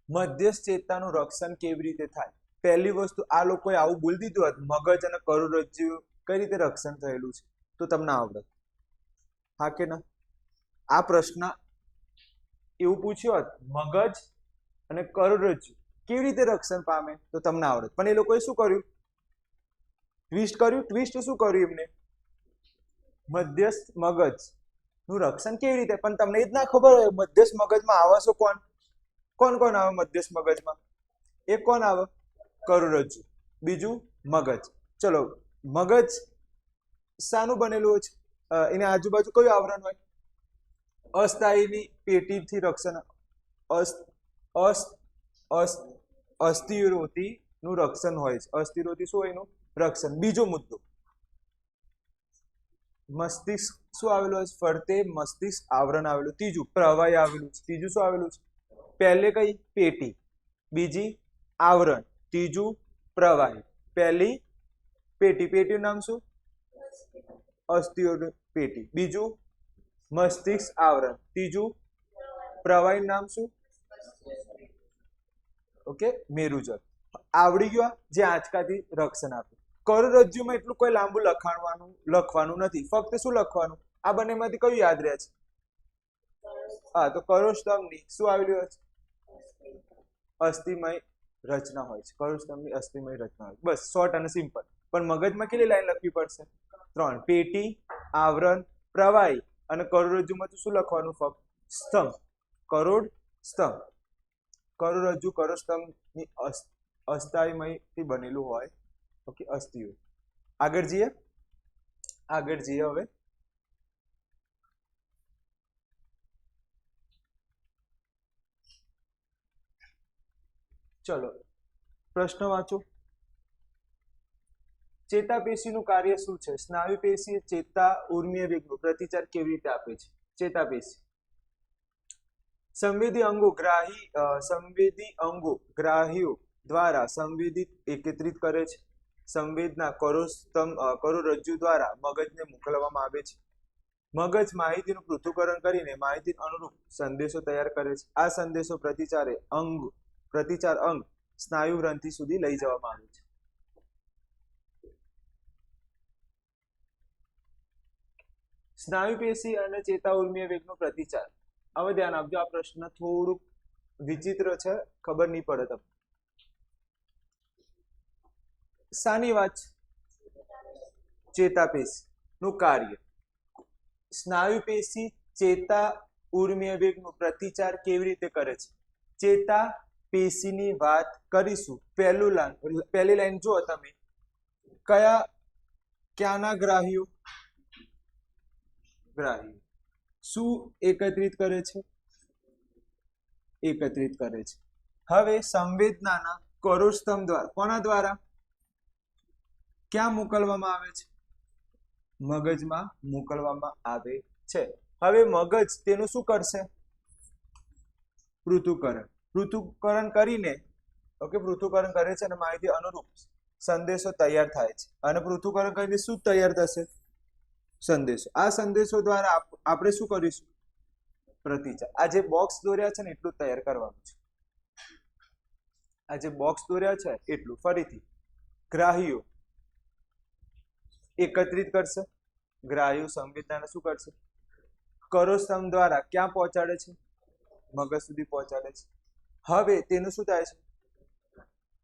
મધ્યસ્થ ચેતાનું રક્ષણ કેવી રીતે થાય? પહેલી વસ્તુ, આ લોકોએ આવું બોલી દીધું હતું, મગજ અને કરોડરજ્જુ કઈ રીતે રક્ષણ થયેલું છે, તો તમને આવડત. હા કે ના? આ પ્રશ્ન એવું પૂછ્યો હોત, મગજ અને કરોડરજ્જુ કેવી રીતે રક્ષણ પામે, તો તમને આવડત. પણ એ લોકોએ શું કર્યું? ટ્વિસ્ટ કર્યું. ટ્વિસ્ટ શું કર્યું એમને? મધ્યસ્થ મગજ નું રક્ષણ કેવી રીતે? પણ તમને એ જ ના ખબર હોય મધ્યસ્થ મગજમાં આવે છે કોણ? કોણ કોણ આવે મધ્યસ્થ મગજમાં? એક કોણ આવે? કરોડરજ્જુ. બીજું મગજ. ચલો, મગજ શાનું બનેલું હોય છે? એની આજુબાજુ કયું આવરણ હોય? અસ્થાયીની પેટીથી રક્ષણ. અસ્થિરોથી નું રક્ષણ હોય છે. અસ્થિરોથી શું હોય એનું રક્ષણ? બીજો મુદ્દો, મસ્તિષ્ક શું આવેલું હોય છે? ફરતે મસ્તિષ્ક આવરણ આવેલું. ત્રીજું પ્રવાહી આવેલું છે. ત્રીજું શું આવેલું છે? પહેલે કઈ? પેટી. બીજી આવરણ. ત્રીજું પ્રવાહી. પહેલી પેટી. પેટીનું નામ શું? અસ્થિઓની પેટી. બીજું મસ્તિષ્ક આવરણ. ત્રીજું પ્રવાહી નામ શું? ઓકે, મેરુજળ. આવડી ગયો. જે આંચકાથી રક્ષણ આપે. કરોડરજ્જુમાં એટલું કોઈ લાંબુ લખવાનું નથી. ફક્ત શું લખવાનું? આ બંનેમાંથી કયું યાદ રહે છે? હા, તો કરોડસ્તંભની શું આવેલી હોય છે? અસ્થિમય રચના હોય છે. કરોડસ્તંભની અસ્થિમય રચના હોય. બસ, શોર્ટ અને સિમ્પલ. પણ મગજમાં કેટલી લાઈન લખવી પડશે? 3. પેટી, આવરણ, પ્રવાહી અને કરોડરજ્જુમાં તો શું લખવાનું? ફક્ત સ્તંભ. કરોડ સ્તંભ. કરોડરજ્જુ કરોડસ્તંભની અસ્થાયીમયથી બનેલું હોય. ઓકે, અસ્થિઓ. આગળ જઈએ. હવે ચલો પ્રશ્ન વાંચો. ચેતાપેશીનું કાર્ય શું છે? સ્નાયુ પેશી ચેતા ઉર્મિય વેગનો પ્રતિચાર કેવી રીતે આપે છે? ચેતાપેશી સંવેદી અંગો ગ્રાહીઓ દ્વારા સંવેદિત એકત્રિત કરે છે. સંવેદના કરોડરજ્જુ દ્વારા મગજને મોકલવામાં આવે છે. મગજ માહિતીનું પૃથ્થકરણ કરીને માહિતી અનુરૂપ સંદેશો તૈયાર કરે છે. આ સંદેશો પ્રતિચાર અંગ સ્નાયુ ગ્રંથિ સુધી લઈ જવામાં આવે છે. સ્નાયુ પેશી અને ચેતા ઉર્મિય વેગનો પ્રતિચાર. હવે ધ્યાન આપજો, આ પ્રશ્ન થોડુંક વિચિત્ર છે, ખબર નહીં પડે તમને. શાની વાત? ચેતાપેશી નું કાર્ય. સ્નાયુ પેશી ચેતા ઉર્મિય વેગનો પ્રતિચાર કેવી રીતે કરે છે? ચેતા પેશીની વાત કરીશું. પહેલી લાઈન જુઓ તમે. ક્યાંના ગ્રાહીઓ શું એકત્રિત કરે છે? એકત્રિત કરે છે. હવે સંવેદનાના કરોડસ્તંભ દ્વારા કોના દ્વારા ક્યાં મોકલવામાં આવે છે? મગજમાં મોકલવામાં આવે છે. હવે મગજ તેનું શું કરશે? પૃથ્થકરણ કરીને પૃથ્થકરણ કરે છે અને માહિતી અનુરૂપ સંદેશો તૈયાર થાય છે. અને પૃથ્થકરણ કરીને શું તૈયાર થશે? સંદેશો. આ સંદેશો દ્વારા આપણે શું કરીશું? પ્રતિચાર. આ જે બોક્સ દોર્યા છે ને એટલું તૈયાર કરવાનું છે. આ જે બોક્સ દોર્યા છે એટલું. ફરીથી ગ્રાહીઓ એકત્રિત કરશે. ગ્રાહીઓ સંવેદનાને શું કરશે? કરોડસ્તંભ દ્વારા ક્યાં પહોંચાડે છે? મગજ સુધી પહોંચાડે છે. હવે તેનું શું થાય છે?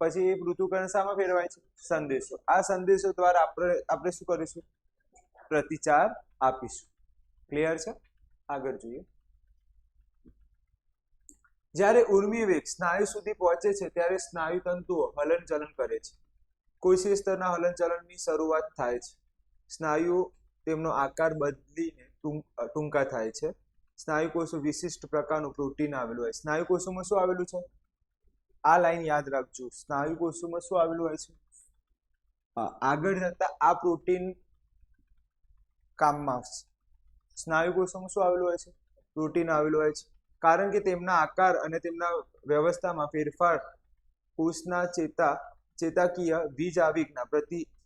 પછી એ પૃથ્થકરણ શામાં ફેરવાય છે? સંદેશો. આ સંદેશો દ્વારા આપણે શું કરીશું? પ્રતિચાર આપીશું. ક્લિયર છે? આગળ જોઈએ. જ્યારે ઉર્મિ વેગ સ્નાયુ સુધી પહોંચે છે ત્યારે સ્નાયુ તંતુઓ હલનચલન કરે છે. કોષીય સ્તરના હલનચલનની શરૂઆત થાય છે. સ્નાયુઓ તેમનો આકાર બદલીને ટૂંકા થાય છે. સ્નાયુ કોષો વિશિષ્ટ પ્રકારનું પ્રોટીન આવેલું હોય. સ્નાયુ કોષોમાં શું આવેલું છે? આ લાઈન યાદ રાખજો. સ્નાયુ કોષોમાં શું આવેલું હોય છે? આગળ જતા આ પ્રોટીન કામમાં આવશે. સ્નાયુ કોષોમાં શું આવેલું હોય છે? પ્રોટીન આવેલું હોય છે. કારણ કે તેમના આકાર અને તેમના વ્યવસ્થામાં ફેરફાર કોષના ચેતાકીય બીજઆવેગના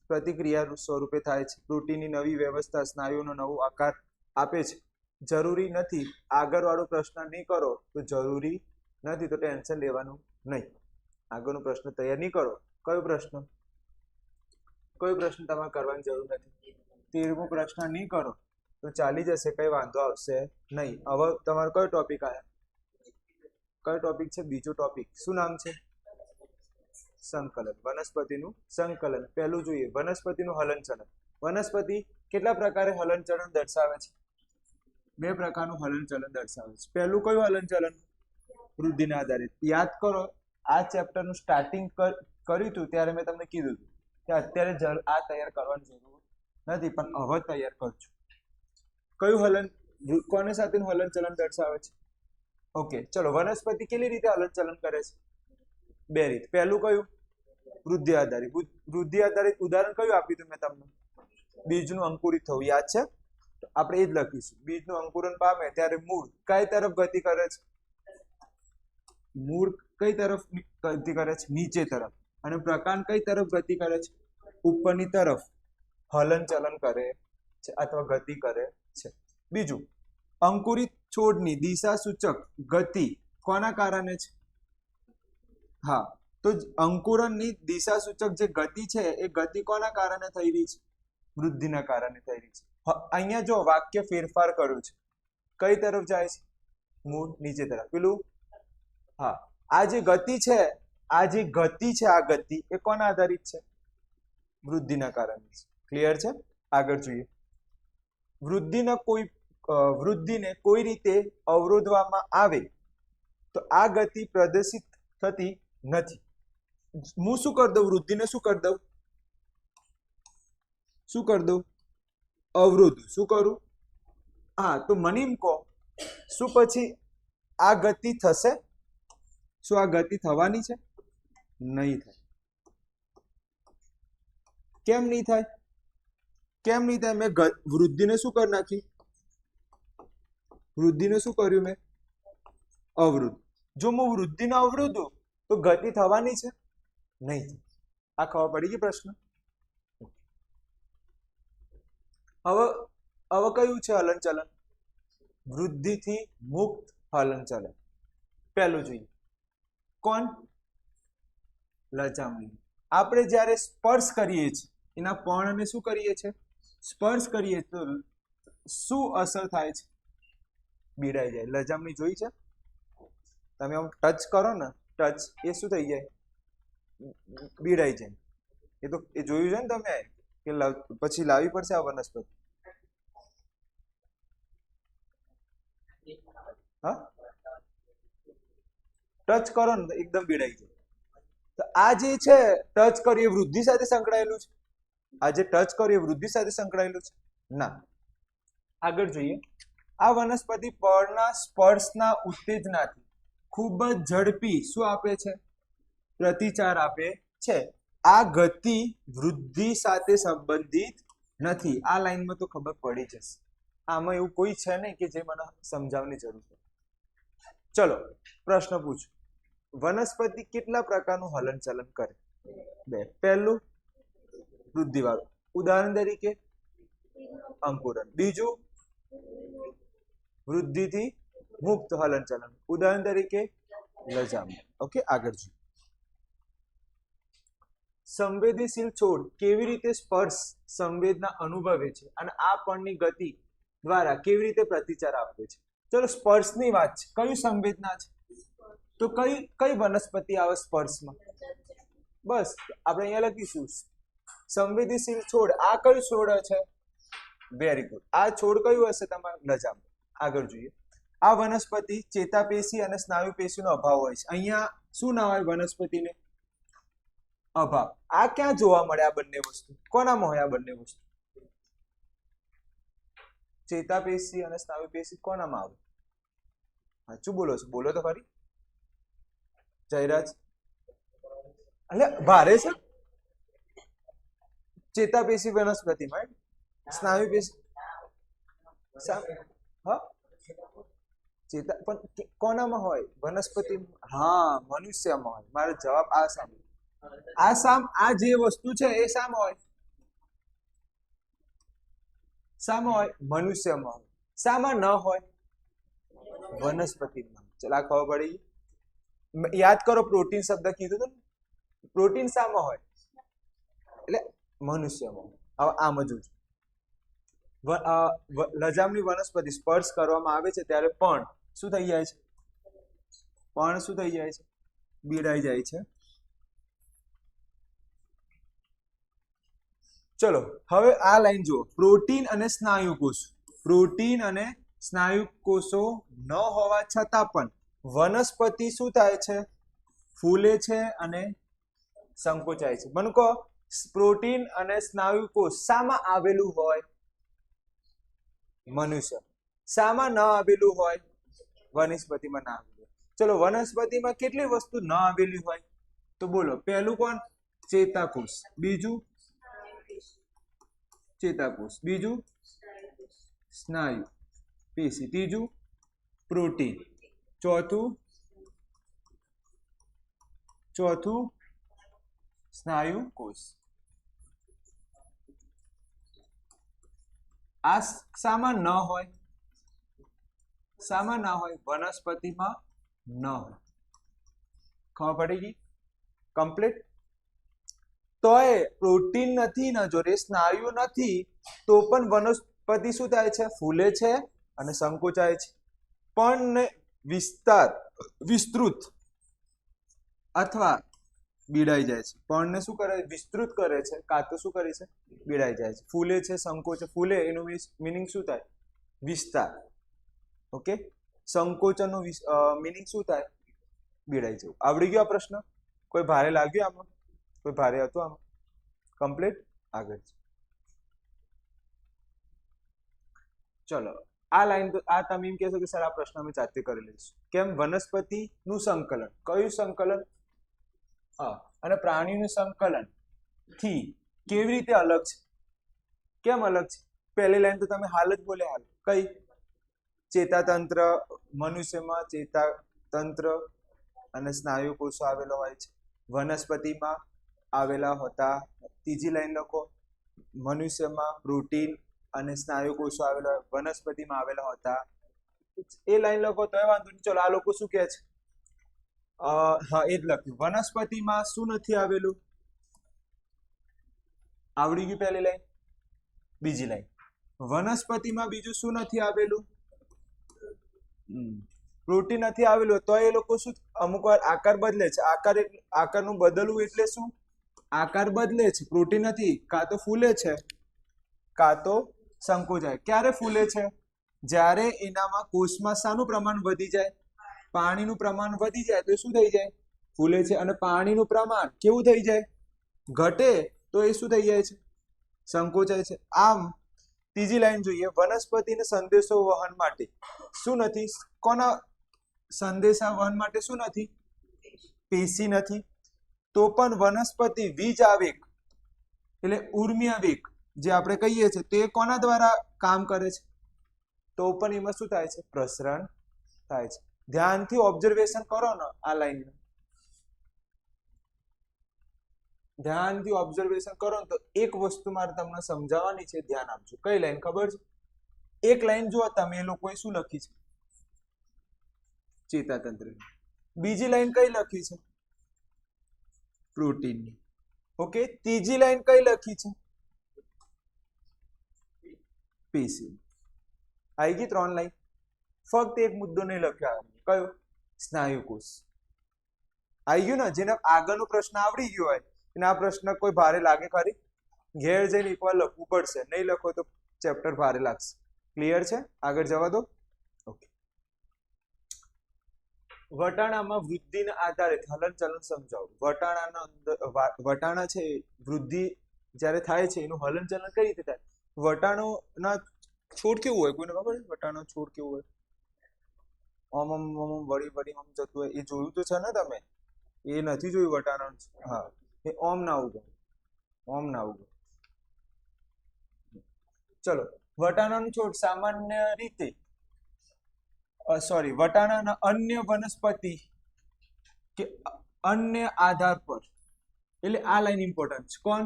પ્રતિક્રિયા સ્વરૂપે થાય છે. પ્રોટીનની નવી વ્યવસ્થા સ્નાયુનો નવો આકાર આપે છે. જરૂરી નથી આગળવાળો પ્રશ્ન નહીં કરો તો જરૂરી નથી તો ટેન્શન લેવાનું નહીં. આગળનો પ્રશ્ન તૈયાર નહીં કરો. કયો પ્રશ્ન તમારે કરવાની જરૂર નથી. 13મો પ્રશ્ન નહીં કરો તો ચાલી જશે, કઈ વાંધો આવશે નહીં. હવે તમારો કયો ટોપિક આવ્યા? કયો ટોપિક છે? બીજો ટોપિક. શું નામ છે? સંકલન. વનસ્પતિનું સંકલન. પહેલું જોઈએ વનસ્પતિનું હલનચલન. વનસ્પતિ કેટલા પ્રકારે હલનચલન દર્શાવે છે? 2 પ્રકારનું હલનચલન દર્શાવે છે. પહેલું કયું હલનચલન? વૃદ્ધિના આધારિત. યાદ કરો, આ ચેપ્ટરનું સ્ટાર્ટિંગ કર્યું હતું ત્યારે મેં તમને કીધું હતું કે અત્યારે આ તૈયાર કરવાની જરૂર નથી, પણ હવે તૈયાર કરજો. કયું કોને સાથેનું હલનચલન દર્શાવે છે? ઓકે, ચલો. વનસ્પતિ કેવી રીતે હલનચલન કરે છે? 2 રીત. પહેલું કયું? વૃદ્ધિ આધારિત. વૃદ્ધિ આધારિત ઉદાહરણ કયું આપ્યું હતું મેં તમને? બીજનું અંકુરિત થવું. યાદ છે? આપણે એ જ લખીશું. બીજનું અંકુરન પામે ત્યારે મૂળ કઈ તરફ ગતિ કરે છે? મૂળ કઈ તરફ ગતિ કરે છે? નીચે તરફ. અને પ્રકાંડ કઈ તરફ ગતિ કરે છે? ઉપરની તરફ હલનચલન કરે છે અથવા ગતિ કરે છે. બીજું, અંકુરિત છોડની દિશા સૂચક ગતિ કોના કારણે છે? હા, તો અંકુરનની દિશા સૂચક જે ગતિ છે એ ગતિ કોના કારણે થઈ રહી છે? વૃદ્ધિના કારણે થઈ રહી છે. અહીંયા જો વાક્ય ફેરફાર કર્યું છે, કઈ તરફ જાય છે? મૂળ નીચે તરફ. પેલું હા, આ જે ગતિ છે આ ગતિ એ કોના આધારિત છે? વૃદ્ધિના કારણે છે. ક્લિયર છે? આગળ જોઈએ. વૃદ્ધિને કોઈ રીતે અવરોધવામાં આવે તો આ ગતિ પ્રદર્શિત થતી નથી. હું શું કરી દઉં? વૃદ્ધિને શું કરી દઉં? અવરોધ. શું કરું? હા, તો મને એમ કહો, શું પછી આ ગતિ થશે? શું આ ગતિ થવાની છે? નહીં થાય. કેમ નહીં થાય? મેં વૃદ્ધિને શું કરી નાખી? વૃદ્ધિને શું કર્યું મેં? અવરોધ. જો હું વૃદ્ધિને અવરોધું તો ગતિ થવાની છે? નહીં. આ ખબર પડી ગઈ પ્રશ્ન? હવે કયું છે હલનચલન? વૃદ્ધિથી મુક્ત હલનચલન. પહેલું જોઈએ. કોણ? લજામણી. આપણે જ્યારે સ્પર્શ કરીએ છીએ એના પર્ણને શું કરીએ છીએ? સ્પર્શ કરીએ તો શું અસર થાય છે? બીડાઈ જાય. લજામણી જોઈ છે તમે? આમ ટચ કરો ને, એ શું થઈ જાય? બીડાઈ જાય. એ જોયું છે ને તમે કે પછી લાવવી પડશે આ વનસ્પતિ. હા, ટચ કરો ને એકદમ બીડાઈ જાય. તો આ જે છે ટચ કરી એ વૃદ્ધિ સાથે સંકળાયેલું છે. આ જે ટચ કર્યું એ વૃદ્ધિ સાથે સંકળાયેલું છે? ના. આગળ જોઈએ. આ વનસ્પતિ પરના સ્પર્શના ઉત્તેજનાથી ખૂબ જ ઝડપી શું આપે છે? પ્રતિચાર આપે છે. આ ગતિ વૃદ્ધિ સાથે સંબંધિત નથી. આ લાઈનમાં તો ખબર પડી જશે. આમાં એવું કોઈ છે નહીં કે જે મને સમજાવવાની જરૂર છે. ચલો પ્રશ્ન પૂછો. વનસ્પતિ કેટલા પ્રકારનું હલનચલન કરે? 2. પહેલું વૃદ્ધિવાળું, ઉદાહરણ તરીકે અંકુરન. બીજું વૃદ્ધિથી મુક્ત હલનચલન, ઉદાહરણ તરીકે લજામણી. ઓકે, આગળ જોઈએ. સંવેદનશીલ છોડ કેવી રીતે સ્પર્શ સંવેદના અનુભવે છે અને આ પણની ગતિ દ્વારા કેવી રીતે પ્રતિચાર આપે છે? ચલો સ્પર્શની વાત છે. કયું સંવેદના છે? તો કઈ વનસ્પતિ આવે સ્પર્શમાં? બસ આપણે અહીંયા લખીશું સંવેદનશીલ છોડ. આ કયું છોડ છે? Very good. આ છોડ કયું હશે તમારું? લજામણી. આગળ જોઈએ. આ વનસ્પતિ ચેતાપેશી અને સ્નાયુ પેશીનો અભાવ હોય છે. અહીંયા શું ના હોય વનસ્પતિને? અભાવ. આ ક્યાં જોવા મળે આ બંને વસ્તુ? કોનામાં હોય આ બંને વસ્તુ? ચેતાપેશી અને સ્નાયુ પેશી કોનામાં આવે? સાચું બોલો છો? બોલો તો ખરી. જયરાજ એટલે ભારે છે. ચેતાપેશી વનસ્પતિમાં, સ્નાયુ પેશી હા ચેતા પણ કોનામાં હોય? વનસ્પતિ. હા, મનુષ્યમાં હોય. મારો જવાબ આ સામે. આ જે વસ્તુ છે એ શામાં હોય? શામાં હોય? મનુષ્યમાં હોય. શામાં ન હોય? વનસ્પતિમાં. ચલો આ ખબર પડી. યાદ કરો, પ્રોટીન શબ્દ કીધું હતું. પ્રોટીન શામાં હોય? એટલે મનુષ્યમાં. હવે આમ જ લજામણી વનસ્પતિ સ્પર્શ કરવામાં આવે છે ત્યારે પણ શું થઈ જાય છે? પણ શું થઈ જાય છે? બીડાઈ જાય છે. ચલો હવે આ લાઈન જુઓ. પ્રોટીન અને સ્નાયુ કોષ. પ્રોટીન અને સ્નાયુ કોષો ન હોવા છતાં પણ વનસ્પતિ શું થાય છે? ફૂલે છે અને સંકોચાય છે. મને કહો, પ્રોટીન અને સ્નાયુ કોષ શામાં આવેલું હોય? મનુષ્ય. શામાં ન આવેલું હોય? વનસ્પતિમાં ના આવેલું. ચલો વનસ્પતિમાં કેટલી વસ્તુ ન આવેલી હોય? તો બોલો. પહેલું કોણ? ચેતાકોષ. બીજું ચેતાકોષ. બીજું સ્નાયુ પેશી. ત્રીજું પ્રોટીન. ચોથું સ્નાયુ કોષ. આ શામાં ન હોય? શામાં ના હોય? વનસ્પતિમાં ન હોય. ખબર પડી ગઈ? કમ્પ્લીટ. તોય પ્રોટીન નથી ને જોડે સ્નાયુ નથી તો પણ વનસ્પતિ શું થાય છે? ફૂલે છે અને સંકોચાય છે. પણ વિસ્તૃત અથવા બીડાઈ જાય છે. પણને શું કરે? વિસ્તૃત કરે છે, કાં તો શું કરે છે? બીડાઈ જાય છે. ફૂલે છે, સંકોચ. ફૂલે એનું મિનિંગ શું થાય? વિસ્તાર. ઓકે. સંકોચનનું મિનિંગ શું થાય? બીડાઈ જવું. આવડી ગયો આ પ્રશ્ન? કોઈ ભારે લાગ્યું આમાં? કોઈ ભારે હતું આમાં? કમ્પ્લીટ. આગળ ચલો. આ લાઈન તો આ તમે એમ કહેશો કે સર આ પ્રશ્ન અમે જાતે કરી લઈશું. કેમ? વનસ્પતિનું સંકલન. કયું સંકલન? અને પ્રાણીનું સંકલન થી કેવી રીતે અલગ છે? કેમ અલગ છે? પહેલી લાઈન તો તમે હાલ જ બોલ્યા. હાલ કઈ? ચેતાતંત્ર. મનુષ્યમાં ચેતાતંત્ર અને સ્નાયુ કોષો આવેલો હોય છે. વનસ્પતિમાં આવેલા હોતા. ત્રીજી લાઈન લખો. મનુષ્યમાં પ્રોટીન અને સ્નાયુ કોષો આવેલા હોય. વનસ્પતિમાં આવેલા હોતા. એ લાઈન લખો તો વાંધો નહીં. ચલો આ લોકો શું કહે છે? હા, એ જ લખ્યું. વનસ્પતિમાં શું નથી આવેલું? આવડી ગયું પહેલી લાઈન. બીજી લાઈન. વનસ્પતિમાં બીજું શું નથી આવેલું? પ્રોટીન નથી આવેલું. તો એ લોકો શું અમુક વાર આકાર બદલે છે. આકારનું બદલવું એટલે શું? આકાર બદલે છે. પ્રોટીન નથી, કાં તો ફૂલે છે કાં તો સંકોચાય. ક્યારે ફૂલે છે? જ્યારે એનામાં કોષમાં શાનું પ્રમાણ વધી જાય? પાણીનું પ્રમાણ વધી જાય તો શું થઈ જાય? ફૂલે છે. અને પાણીનું પ્રમાણ કેવું થઈ જાય? ઘટે તો એ શું થઈ જાય છે? સંકોચાય છે. આમ ત્રીજી લાઈન જોઈએ, વનસ્પતિને સંદેશો વહન માટે શું નથી? કોના સંદેશા વહન માટે શું નથી? પેશી નથી. તો પણ વનસ્પતિ વીજ આવેગ એટલે ઉર્મિ આવેગ જે આપણે કહીએ છીએ તે કોના દ્વારા કામ કરે છે? તો પણ એમાં શું થાય છે? પ્રસરણ થાય છે. ધ્યાનથી ઓબ્ઝર્વેશન કરો ને આ લાઈન, ધ્યાનથી ઓબ્ઝર્વેશન કરો ને તો એક વસ્તુ મારે તમને સમજાવવાની છે, ધ્યાન આપજો. કઈ લાઈન ખબર છે? એક લાઈન જુઓ તમે, એ લોકોએ શું લખી છે? ચેતાતંત્ર. બીજી લાઈન કઈ લખી છે? પ્રોટીનની. ઓકે, ત્રીજી લાઈન કઈ લખી છે? પેશી. આવી ગઈ 3 લાઈન. ફક્ત એક મુદ્દો નહીં લખ્યો, કયો? સ્નાયુકોષ. આવી ગયું ને? જેને આગળનો પ્રશ્ન આવડી ગયો હોય એને આ પ્રશ્ન કોઈ ભારે લાગે ખરી? ઘેર જઈને એકવાર લખવું પડશે, નહીં લખો તો ચેપ્ટર ભારે લાગશે. ક્લિયર છે? આગળ જવા દો. ઓકે. વટાણામાં વૃદ્ધિના આધારે હલનચલન સમજાવો. વટાણાના અંદર વટાણા છે, વૃદ્ધિ જ્યારે થાય છે એનું હલનચલન કઈ રીતે થાય? વટાણાના છોડ કેવું હોય? કોઈને ખબર છે વટાણાનો છોડ કેવું હોય? ઓમ ઓમ ઓમ વળી વળી ઓમ જતું હોય. એ જોયું તો છે ને તમે? એ નથી જોયું વટાણાનું? હા, એ ઓમ ના ઉગે, ઓમ ના ઉગે. ચલો, વટાણાનું છોડ સામાન્ય રીતે વટાણાના અન્ય વનસ્પતિ કે અન્ય આધાર પર, એટલે આ લાઈન ઇમ્પોર્ટન્ટ છે. કોણ?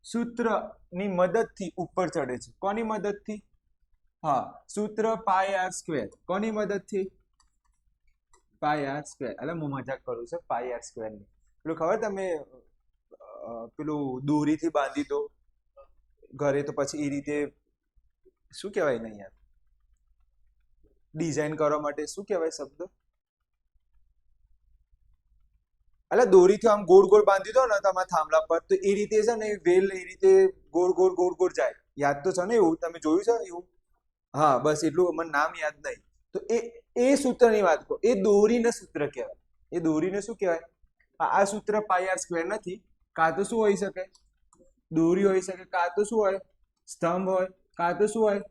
સૂત્રની મદદથી ઉપર ચડે છે. કોની મદદથી? હા, સૂત્ર પાય આર સ્ક્વેર. કોની મદદથી? Pi r square. એટલે હું મજાક કરું છું, પાય આર સ્ક્વેર ની. પેલું ખબર તમે પેલું દોરીથી બાંધી દો ઘરે તો પછી એ રીતે શું કહેવાય ને યાર, ડિઝાઇન કરવા માટે શું કહેવાય શબ્દ? એટલે દોરીથી આમ ગોળ ગોળ બાંધી દો ને તમારા થાંભલા પર, તો એ રીતે છે ને વેલ એ રીતે ગોળ ગોળ ગોળ ગોળ જાય. યાદ તો છે ને? એવું તમે જોયું છે એવું? હા, બસ એટલું. મને નામ યાદ નહીં. તો એ સૂત્રની વાત કહો. એ દોરીને સૂત્ર કહેવાય. એ દોરીને શું કહેવાય? આ સૂત્ર પાય આર સ્ક્વેર નથી. કાં તો શું હોઈ શકે? દોરી હોઈ શકે, કાં તો શું હોય? સ્તંભ હોય, કાં તો શું હોય?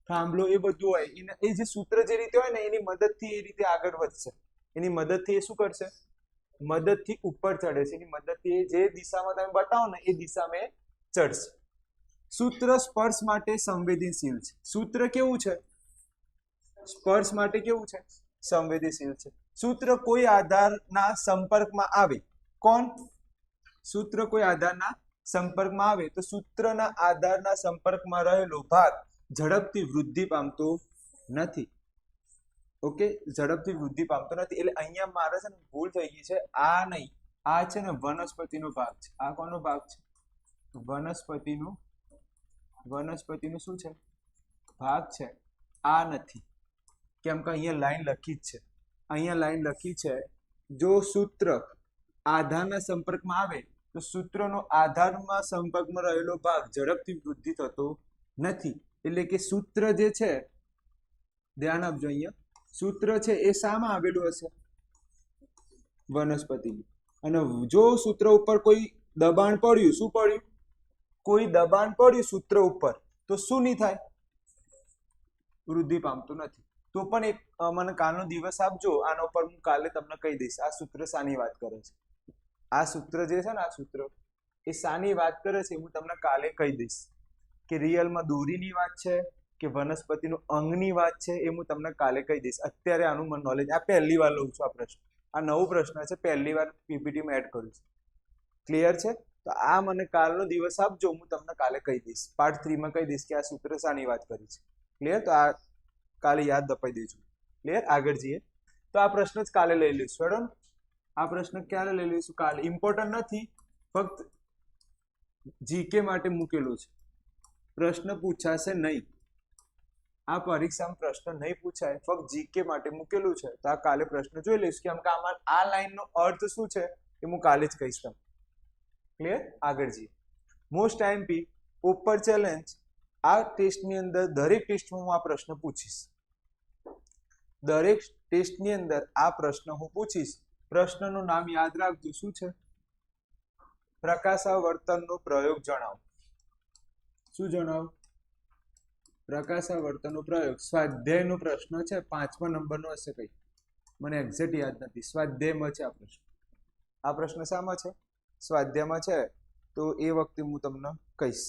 થાંભલો. એ બધું હોય. એ જે સૂત્ર જે રીતે હોય ને એની મદદથી એ રીતે આગળ વધશે. એની મદદથી એ શું કરશે? મદદથી ઉપર ચડે છે. એની મદદથી જે દિશામાં તમે બતાવો ને એ દિશામાં ચડશે. સૂત્ર સ્પર્શ માટે સંવેદનશીલ છે. સૂત્ર કેવું છે? સ્પર્શ માટે કેવું છે? સંવેદનશીલ છે. સૂત્ર કોઈ આધારના સંપર્કમાં આવે. કોણ? સૂત્ર કોઈ આધારના સંપર્કમાં આવે તો સૂત્રના આધારના સંપર્કમાં રહેલો ભાગ ઝડપથી વૃદ્ધિ પામતો નથી. ઓકે, ઝડપથી વૃદ્ધિ પામતો નથી. એટલે અહીંયા મારે છે ને ભૂલ થઈ ગઈ છે. આ નહીં, આ છે ને વનસ્પતિનો ભાગ છે. આ કોનો ભાગ છે? વનસ્પતિનું શું છે? ભાગ છે. આ નથી, કેમ કે અહીંયા લાઈન લખી જ છે. અહીંયા લાઈન લખી છે, જો સૂત્ર આધારના સંપર્કમાં આવે તો સૂત્રનો આધારમાં સંપર્કમાં રહેલો ભાગ ઝડપથી વૃદ્ધિ થતો નથી. એટલે કે સૂત્ર જે છે, ધ્યાન આપજો, અહીંયા સૂત્ર છે એ શામાં આવેલું હશે? વનસ્પતિનું. અને જો સૂત્ર ઉપર કોઈ દબાણ પડ્યું, શું પડ્યું? કોઈ દબાણ પડ્યું સૂત્ર ઉપર, તો શું નહીં થાય? વૃદ્ધિ પામતું નથી. તો પણ એક મને કાલનો દિવસ આપજો, આના ઉપર હું કાલે તમને કહી દઈશ આ સૂત્ર શાની વાત કરે છે. આ સૂત્ર જે છે ને, આ સૂત્ર એ શાની વાત કરે છે હું તમને કાલે કહી દઈશ. કે રિયલમાં દોરીની વાત છે કે વનસ્પતિનું અંગની વાત છે એ હું તમને કાલે કહી દઈશ. અત્યારે આનું મને નોલેજ, આ પહેલી વાર લઉં છું આ પ્રશ્ન. આ નવો પ્રશ્ન છે, પહેલી વાર પીપીટીમાં એડ કરું છું. ક્લિયર છે? તો આ મને કાલનો દિવસ આપજો, હું તમને કાલે કહી દઈશ. પાર્ટ 3માં કહી દઈશ કે આ સૂત્ર શાની વાત કરી છે. ક્લિયર? તો આ કાલે યાદ અપાઈ દેજો. ક્લિયર? આગળ જઈએ તો આ પ્રશ્ન જ કાલે લઈ લઈશું. હેડો, આ પ્રશ્ન ક્યારે લઈ લઈશું? કાલે. ઇમ્પોર્ટન્ટ નથી, ફક્ત જીકે માટે મૂકેલું છે. પ્રશ્ન પૂછાશે નહીં. આ પરીક્ષામાં પ્રશ્ન નહીં પૂછાય, ફક્ત જીકે માટે મૂકેલું છે. તો આ કાલે પ્રશ્ન જોઈ લઈશું. કેમ કે આમાં આ લાઈનનો અર્થ શું છે એ હું કાલે જ કહીશ તમને. ક્લિયર? આગળ જઈએ. મોસ્ટ આઈએમપી ઉપર ચેલેન્જ. આ ટેસ્ટની અંદર દરેક ટેસ્ટમાં હું આ પ્રશ્ન પૂછીશ. દરેક ટેસ્ટની અંદર આ પ્રશ્ન હું પૂછીશ. પ્રશ્નનું નામ યાદ રાખજો. શું છે? પ્રકાશાવર્તનનો પ્રયોગ જણાવો. શું જણાવો? પ્રકાશાવર્તનનો પ્રયોગ. સ્વાધ્યાયનો પ્રશ્ન છે, 5મા નંબરનો હશે કઈ, મને એક્ઝેક્ટ યાદ નથી. સ્વાધ્યાયમાં છે આ પ્રશ્ન. આ પ્રશ્ન શામાં છે? સ્વાધ્યાયમાં છે. તો એ વખતે હું તમને કહીશ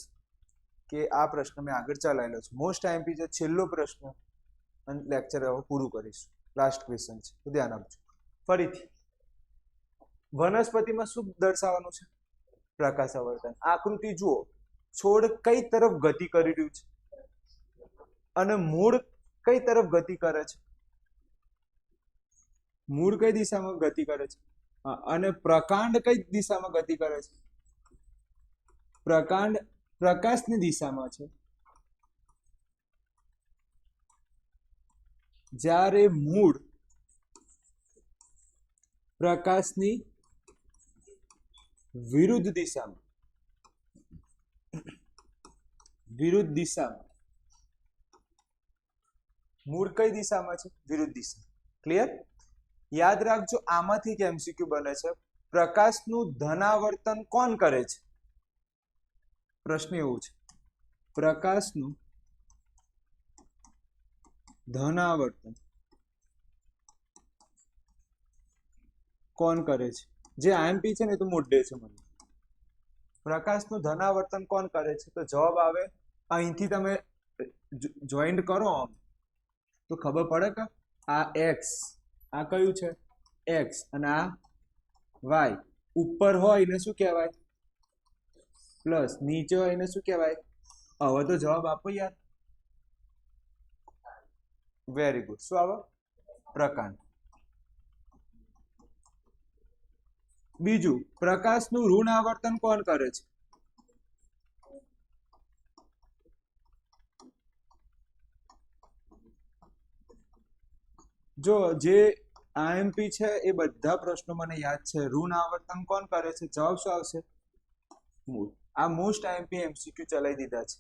કે આ પ્રશ્ન મેં આગળ ચલાવેલો છે. મોસ્ટ આઈએમપી છે, છેલ્લો પ્રશ્ન અને લેક્ચર હવે પૂરું કરીશું. લાસ્ટ ક્વેશ્ચન છે, તો ધ્યાન આપજો. ફરીથી વનસ્પતિમાં શું દર્શાવવાનું છે? પ્રકાશાવર્તન. આકૃતિ જુઓ, છોડ કઈ તરફ ગતિ કરી રહ્યું છે અને મૂળ કઈ તરફ ગતિ કરે છે? મૂળ કઈ દિશામાં ગતિ કરે છે? અને પ્રકાંડ કઈ દિશામાં ગતિ કરે છે? પ્રકાંડ પ્રકાશની દિશામાં છે. જ્યારે મૂળ પ્રકાશની વિરુદ્ધ દિશામાં મૂળ કઈ દિશામાં છે? વિરુદ્ધ દિશા. ક્લિયર? યાદ રાખજો, આમાંથી એક એમસીક્યુ બને છે. પ્રકાશનું ધનાવર્તન કોણ કરે છે? પ્રશ્ન એવું છે, પ્રકાશનું ધનાવર્તન કોણ કરે છે? જે આઈએમપી છે ને તો મોઢે છે મને. પ્રકાશનું ધનાવર્તન કોણ કરે છે? તો જવાબ આવે, અહીંથી તમે જોઈન્ટ કરો આમ તો ખબર પડે કે આ એક્સ, આ કયું છે? એક્સ, અને આ વાય. ઉપર હોય એને શું કહેવાય? પ્લસ. નીચે હોય એને શું કહેવાય? હવે તો જવાબ આપો યાર. Very good. શું આવે? પ્રકાંડ. બીજું, પ્રકાશનું ઋણ આવર્તન કોણ કરે છે? જો જે આઈએમપી છે એ બધા પ્રશ્નો મને યાદ છે. ઋણ આવર્તન કોણ કરે છે? જવાબ શું આવશે? મૂળ. આ મોસ્ટ આઈએમપી એમસીક્યુ ચલાવી દીધા છે.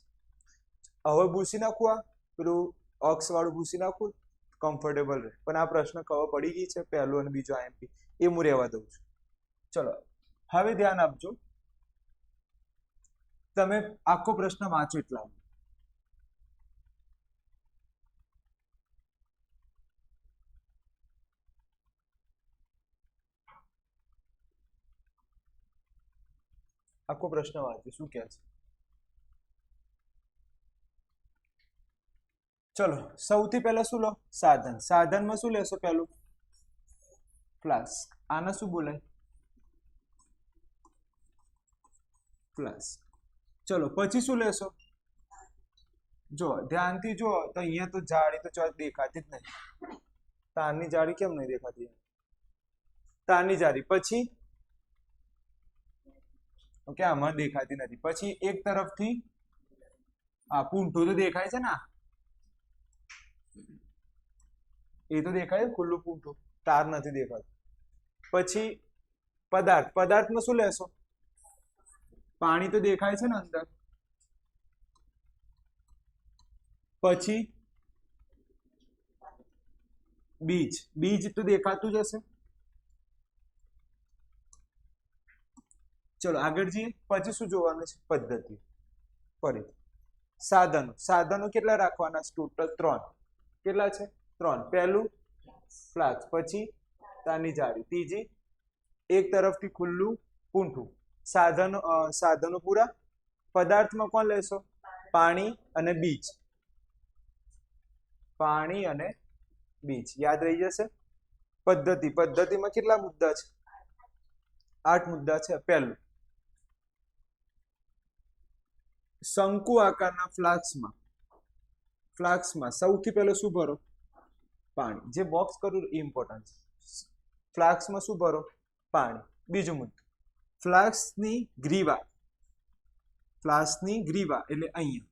હવે ભૂસી નાખું, આ પેલું અક્ષ વાળું ભૂસી નાખું, કમ્ફર્ટેબલ રહે. પણ આ પ્રશ્ન ખબર પડી ગઈ છે, પહેલો અને બીજો આઈએમપી, એ હું રહેવા દઉં છું. ચલો હવે ધ્યાન આપજો. તમે આખો પ્રશ્ન વાંચો એટલા. આખો પ્રશ્ન વાંચો શું કહે છે. ચલો સૌથી પહેલા શું લો? સાધન. સાધનમાં શું લેશો? પહેલું ફ્લાસ્ક. આને શું બોલાય? ફ્લાસ્ક. ચલો પછી શું લેશો? જો ધ્યાનથી જો, તો અહીંયા તો જાળી તો દેખાતી જ નહીં. તારની જાળી કેમ નહીં દેખાતી? તારની જાળી. પછી ઓકે, આમાં દેખાતી નથી. પછી એક તરફથી આ પૂંઠું તો દેખાય છે ને, એ તો દેખાય, ખુલ્લું પૂંઠું. તાર નથી દેખાતું. પછી પદાર્થ. પદાર્થમાં શું લેશો? પાણી તો દેખાય છે ને અંદર. પછી બીજ. બીજ તો દેખાતું જ હશે. ચલો આગળ જઈએ. પછી શું જોવાનું છે? પદ્ધતિ. ફરી સાધનો. સાધનો કેટલા રાખવાના? ટોટલ 3. કેટલા છે? 3. પહેલું ફ્લાસ્ક, પછી તારની જાળી, ત્રીજી એક તરફથી ખુલ્લું પૂંઠું. સાધનો પૂરા. પદાર્થમાં કોણ લેશો? પાણી અને બીજ. પાણી અને બીજ યાદ રહી જશે. પદ્ધતિ. પદ્ધતિમાં કેટલા મુદ્દા છે? 8 મુદ્દા છે. પહેલું, શંકુ આકારના ફ્લાસ્કમાં સૌથી પહેલો શું ભરો? પાણી. જે બોક્સ કરું એ ઇમ્પોર્ટન્ટ છે. ફ્લાસ્કમાં શું ભરો? પાણી. બીજું મુદ્દો, ફ્લાસ્કની ગ્રીવા. ફ્લાસ્કની ગ્રીવા એટલે અહીંયા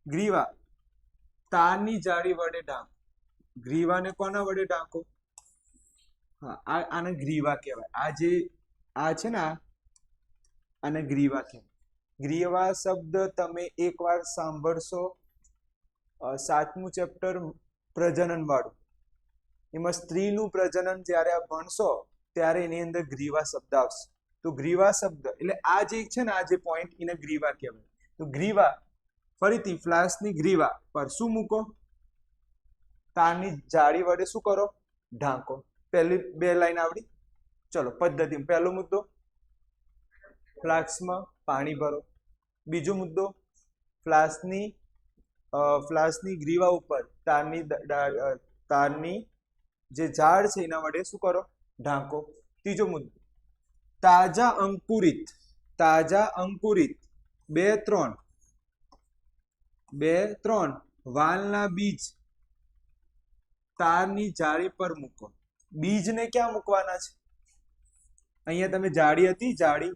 ગ્રીવા તારની જાળી વડે ઢાંકો. ગ્રીવાને કોના વડે ઢાંકો? હા, આને ગ્રીવા કહેવાય. આ છે ને, આને ગ્રીવા કહેવાય. ગ્રીવા શબ્દ તમે એકવાર સાંભળશો, 7મું ચેપ્ટર પ્રજનન વાળું, એમાં સ્ત્રીનું પ્રજનન જ્યારે આપ ભણશો ત્યારે એની અંદર ગ્રીવા શબ્દ આવશે. તો તો ગ્રીવા શબ્દ એટલે આ જે છે ને, આ જે પોઈન્ટ એને ગ્રીવા કહેવાય. તો ગ્રીવા, ફરીથી ફ્લાસ્કની ગ્રીવા પર શું મૂકો? તારની જાળી વડે શું કરો? ઢાંકો. પહેલી 2 લાઈન આવડી? ચલો પદ્ધતિ. પહેલો મુદ્દો, ફ્લાસ્કમાં પાણી ભરો. બીજો મુદ્દો, ફ્લાસ્કની ગ્રીવા ઉપર તારની જે ઝાડ છે એના વડે શું કરો? ઢાંકો. ત્રીજો મુદ્દો, તાજા અંકુરિત 2-3 વાલના બીજ તારની જાળી પર મૂકો. બીજને ક્યાં મૂકવાના છે? અહીંયા તમે જાળી હતી, જાળી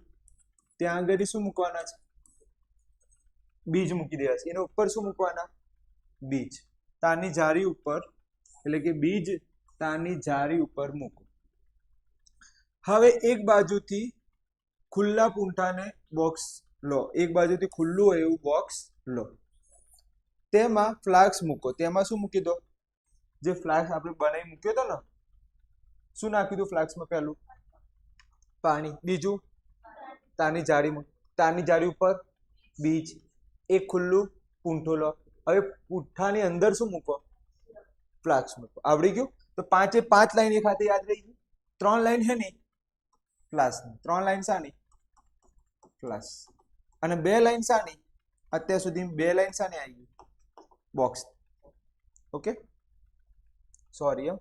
ત્યાં આગળ શું મૂકવાના છે? બીજ મૂકી દેવા છે. એના ઉપર શું મૂકવાના? બીજ. તારની જાળી ઉપર, એટલે કે બીજ તારની જાળી ઉપર મૂકો. હવે એક બાજુથી ખુલ્લા પૂંઠાને બોક્સ લો. એક બાજુથી ખુલ્લું હોય એવું બોક્સ લો. તેમાં ફ્લાસ્ક મૂકો. તેમાં શું મૂકી દો? જે ફ્લાસ્ક આપણે બનાવી મૂક્યો હતો ને, શું નાખ્યું હતું ફ્લાસ્કમાં? પહેલું પાણી. બીજું તારની જાળીમાં, તારની જાળી ઉપર બીજ. એક ખુલ્લું પૂંઠો લો. હવે પૂંઠાની અંદર શું મૂકો? ફ્લાસ્ક મૂકો. આવડી ગયું? તો 5 લાઈન એક હાથે યાદ રહી ગઈ. 3 લાઈન છે ને ફ્લાસ્ક, 3 લાઈન શાની? ફ્લાસ્ક. અને 2 લાઈન શાની? અત્યાર સુધી 2 લાઈન શાની આવી ગઈ? બોક્સ. Okay, sorry.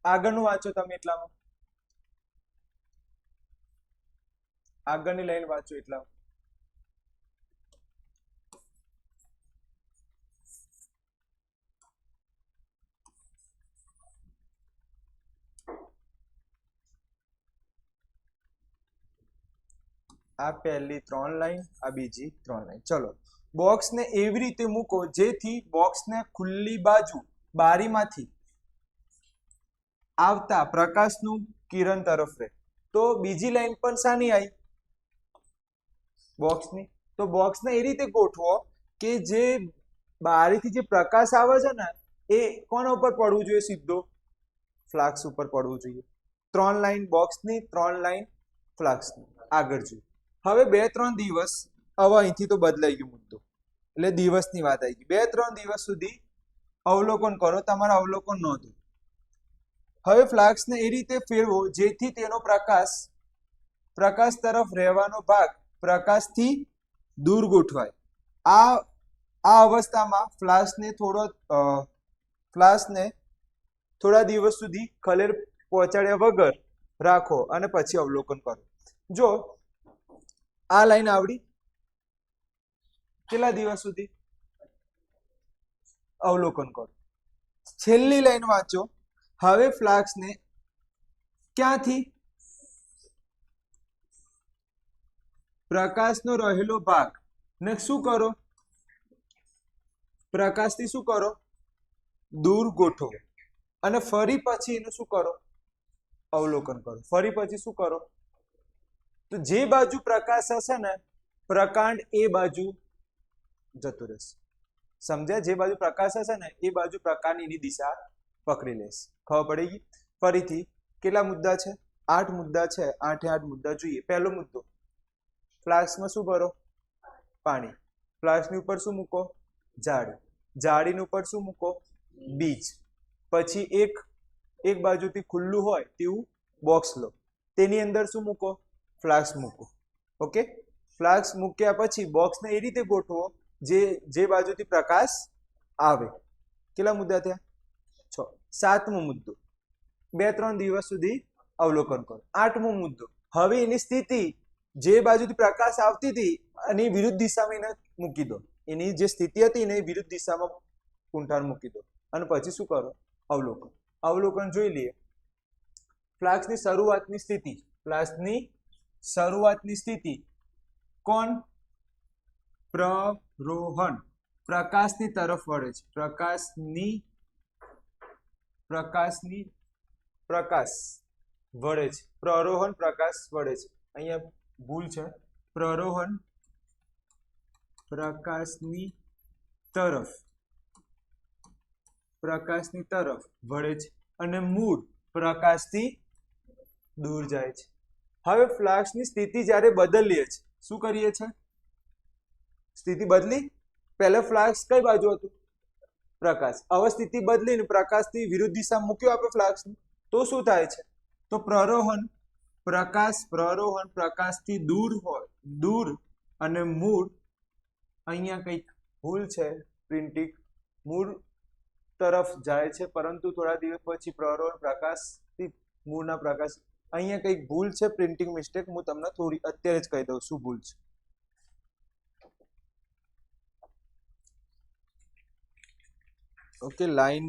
આગળનું વાંચો તમે. એટલામાં આગળની લાઈન વાંચો. એટલામાં આ પહેલી 3 લાઈન, આ બીજી 3 લાઈન. ચલો, બોક્સને એવી રીતે મૂકો જેથી બોક્સને ખુલ્લી બાજુ બારીમાંથી આવતા પ્રકાશનું કિરણ તરફ રહે. તો બીજી લાઈન પણ શાની આવી? બોક્સની. તો બોક્સને એ રીતે ગોઠવો કે જે બારીથી જે પ્રકાશ આવે છે ને એ કોના ઉપર પડવું જોઈએ? સીધો ફ્લાસ્ક ઉપર પડવું જોઈએ. 3 લાઈન બોક્સની, 3 લાઈન ફ્લાસ્કની. આગળ જોઈએ. હવે 2-3 દિવસ, હવે અહીંથી તો બદલાઈ ગયો મુદ્દો, એટલે દિવસની વાત આવી ગઈ. 2-3 દિવસ સુધી અવલોકન કરો. તમારા અવલોકન નોંધો. હવે ફ્લાસ્કને એ રીતે ફેરવો જેથી તેનો પ્રકાશ તરફ રહેવાનો ભાગ પ્રકાશથી દૂર ગોઠવાય. આ અવસ્થામાં ફ્લાસ્કને થોડા દિવસ સુધી ખલેલ પહોંચાડ્યા વગર રાખો અને પછી અવલોકન કરો. જો આ લાઈન આવડી? કેટલા દિવસ સુધી અવલોકન કરો? છેલ્લી લાઈન વાંચો. હવે ફ્લાસ્કને ક્યાંથી? પ્રકાશનો રહેલો ભાગ ને શું કરો? પ્રકાશથી શું કરો? દૂર ગોઠવો. અને ફરી પછી એનું શું કરો? અવલોકન કરો. ફરી પછી શું કરો? તો જે બાજુ પ્રકાશ હશે ને, પ્રકાંડ એ બાજુ જતું રહેશે. સમજ્યા? જે બાજુ પ્રકાશ હશે ને એ બાજુ પ્રકાંડ એની દિશા પકડી લેશે. ખબર પડી ગઈ? ફરીથી કેટલા મુદ્દા છે? 8 મુદ્દા છે. 8 મુદ્દા જોઈએ. પહેલો મુદ્દો, ફ્લાસ્કમાં શું ભરો? પાણી. ફ્લાસ્કની ઉપર શું મૂકો? જાળી. જાળીની ઉપર શું મૂકો? બીજ. પછી એક બાજુથી ખુલ્લું હોય તેવું બોક્સ લો. તેની અંદર શું મૂકો? ફ્લાસ્ક મૂકો. ઓકે, ફ્લાસ્ક મૂક્યા પછી બોક્સને એ રીતે ગોઠવો જે બાજુથી પ્રકાશ આવે. કેટલા મુદ્દા થયા? 6. 7મો મુદ્દો, 2-3 દિવસ સુધી અવલોકન કરો. 8મો મુદ્દો, હવે એની સ્થિતિ જે બાજુથી પ્રકાશ આવતી હતી એની વિરુદ્ધ દિશામાં એને મૂકી દો. એની જે સ્થિતિ હતી એને વિરુદ્ધ દિશામાં પૂંઠાણ મૂકી દો અને પછી શું કરો? અવલોકન. અવલોકન જોઈ લઈએ. ફ્લાસ્કની શરૂઆતની સ્થિતિ કોણ? પ્રરોહણ. પ્રકાશની તરફ વળે છે. પ્રકાશ વળે છે. પ્રરોહણ, પ્રકાશ વળે છે. અહીંયા ભૂલ છે. પ્રરોહણ પ્રકાશની તરફ વળે છે અને મૂળ પ્રકાશથી દૂર જાય છે. હવે ફ્લાસ્કની સ્થિતિ જ્યારે બદલીએ છે, શું કરીએ છે? સ્થિતિ બદલી. પહેલા ફ્લાસ્ક કઈ બાજુ હતું? પ્રકાશ. હવે સ્થિતિ બદલીને પ્રકાશથી વિરુદ્ધ દિશા મૂક્યો આપણે ફ્લાસ્કને, તો શું થાય છે? તો પ્રરોહન પ્રકાશથી દૂર અને મૂળ, અહીંયા કંઈક ભૂલ છે, પ્રિન્ટિંગ મૂળ તરફ જાય છે, પરંતુ થોડા દિવસ પછી પ્રરોહન પ્રકાશથી મૂળના પ્રકાશ, અહીંયા કંઈક ભૂલ છે, પ્રિન્ટિંગ મિસ્ટેક. હું તમને થોડી અત્યારે જ કહી દઉં શું ભૂલ છે. ઓકે, લાઈન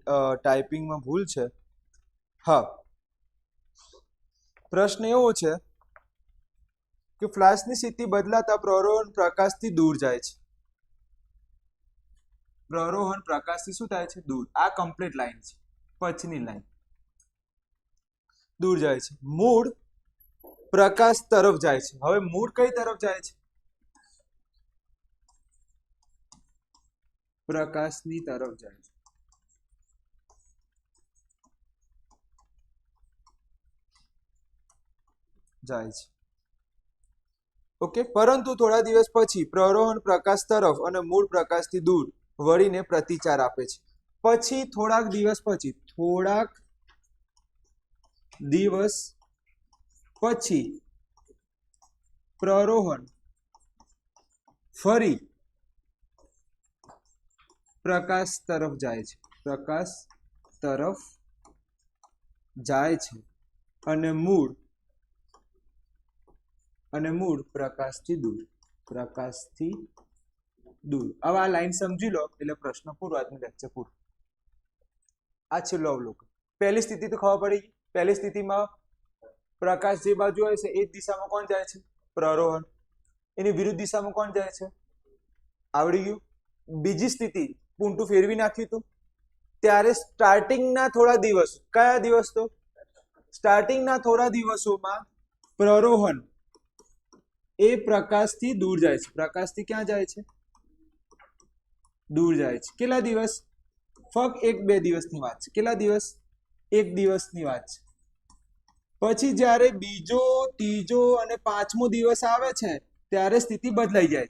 ટાઈપિંગમાં ભૂલ છે. હા, પ્રશ્ન એવો છે કે ફ્લાશની સ્થિતિ બદલાતા પ્રરોહન પ્રકાશથી દૂર જાય છે. પ્રરોહન પ્રકાશથી શું થાય છે? દૂર. આ કમ્પ્લીટ લાઈન છે. પછીની લાઈન દૂર જાય છે. મૂળ પ્રકાશ તરફ જાય છે. હવે મૂળ કઈ તરફ જાય છે? પ્રકાશની તરફ જાય છે. ઓકે, પરંતુ થોડા દિવસ પછી પ્રરોહન પ્રકાશ તરફ અને મૂળ પ્રકાશથી દૂર વળીને પ્રતિચાર આપે છે. પછી થોડાક દિવસ પછી પ્રરોહન ફરી પ્રકાશ તરફ જાય છે. અને મૂળ પ્રકાશથી દૂર. હવે આ લાઈન સમજી લો એટલે પ્રશ્ન પૂરો, આજનું લેક્ચર પૂરું. આ છેલ્લો અવલોકન. પહેલી સ્થિતિ તો ખબર પડી ગઈ. પહેલી સ્થિતિમાં પ્રકાશ જે બાજુ હોય છે એ જ દિશામાં કોણ જાય છે? પ્રરોહન. એની વિરુદ્ધ દિશામાં કોણ જાય છે? આવડી ગયું. બીજી સ્થિતિ પૂંટું ફેરવી નાખ્યું હતું ત્યારે સ્ટાર્ટિંગના થોડા દિવસ, કયા દિવસ? તો સ્ટાર્ટિંગના થોડા દિવસોમાં પ્રરોહન એ પ્રકાશથી દૂર જાય છે. પ્રકાશથી ક્યાં જાય છે? દૂર જાય છે. કેટલા દિવસ? ફક્ત 1-2 દિવસની વાત છે. કેટલા દિવસ? 1 દિવસની વાત છે. પછી જ્યારે બીજો, ત્રીજો અને 5મો દિવસ આવે છે ત્યારે સ્થિતિ બદલાઈ જાય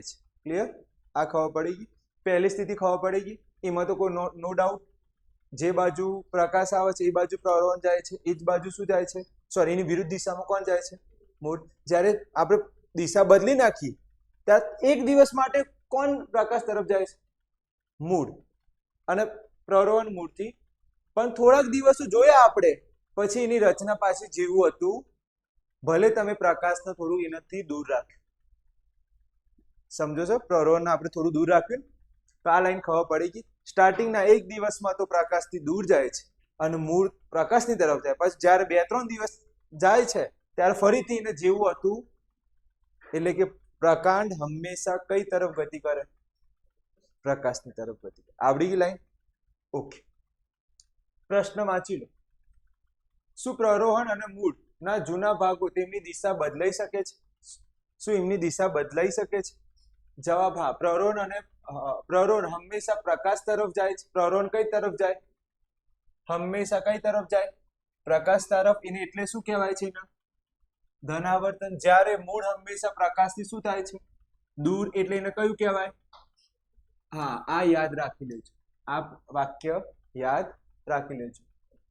છે. ક્લિયર? આ ખબર પડી ગઈ. પહેલી સ્થિતિ ખબર પડી ગઈ. એમાં તો કોઈ નો ડાઉટ. જે બાજુ પ્રકાશ આવે છે એ બાજુ પ્રરોહન જાય છે, એ જ બાજુ શું જાય છે? સોરી, એની વિરુદ્ધ દિશામાં કોણ જાય છે? મૂળ. જ્યારે આપણે દિશા બદલી નાખી ત્યારે 1 દિવસ માટે કોણ પ્રકાશ તરફ જાય છે? મૂળ. અને પ્રરોહન મૂળથી. પણ થોડાક દિવસો જોયા આપણે, પછી એની રચના પાછી જેવું હતું, ભલે તમે પ્રકાશને થોડું એનાથી દૂર રાખ્યું. સમજો છો? પ્રરોહન આપણે થોડું દૂર રાખ્યું તો આ લાઈન ખબર પડી ગઈ. સ્ટાર્ટિંગના 1 દિવસમાં તો પ્રકાશથી દૂર જાય છે અને મૂળ પ્રકાશની તરફ જાય. પછી જ્યારે 2-3 દિવસ જાય છે ત્યારે ફરીથી એને જેવું હતું, એટલે કે પ્રકાંડ હંમેશા કઈ તરફ ગતિ કરે? પ્રકાશની તરફ ગતિ કરે. આવડી ગઈ લાઈન? ઓકે, પ્રશ્ન વાંચી લો. શું પ્રરોહન અને મૂળના જૂના ભાગો તેમની દિશા બદલાઈ શકે છે? શું એમની દિશા બદલાઈ શકે છે? જવાબ હા. પ્રરોહન હંમેશા પ્રકાશ તરફ જાય છે. પ્રરોહન કઈ તરફ જાય? હંમેશા કઈ તરફ જાય? પ્રકાશ તરફ. એને એટલે શું કહેવાય છે? એના ધનાવર્તન. જ્યારે મૂળ હંમેશા પ્રકાશથી શું થાય છે? દૂર. એટલે એને કયું કહેવાય? હા, આ યાદ રાખી લેજો. આ વાક્ય યાદ રાખી લેજો.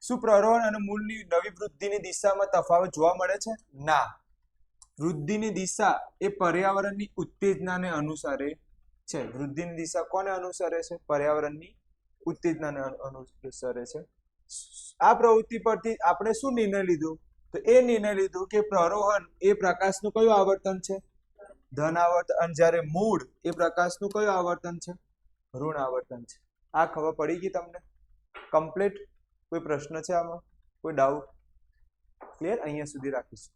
શું પ્રરોહન અને મૂળની નવી વૃદ્ધિની દિશામાં તફાવત જોવા મળે છે? ના. વૃદ્ધિની દિશા એ પર્યાવરણની ઉત્તેજનાને અનુસરે છે. વૃદ્ધિની દિશા કોને અનુસરે છે? પર્યાવરણની ઉત્તેજનાને અનુસરે છે. આ પ્રવૃત્તિ પરથી આપણે શું નિર્ણય લીધો? તો એ નિર્ણય લીધો કે પ્રરોહન એ પ્રકાશનું કયું આવર્તન છે? ધન આવર્તન. અને જ્યારે મૂળ એ પ્રકાશનું કયું આવર્તન છે? ઋણ આવર્તન છે. આ ખબર પડી ગઈ તમને? કમ્પ્લીટ. કોઈ પ્રશ્ન છે આમાં? કોઈ ડાઉટ? ક્લિયર? અહીંયા સુધી રાખીશું.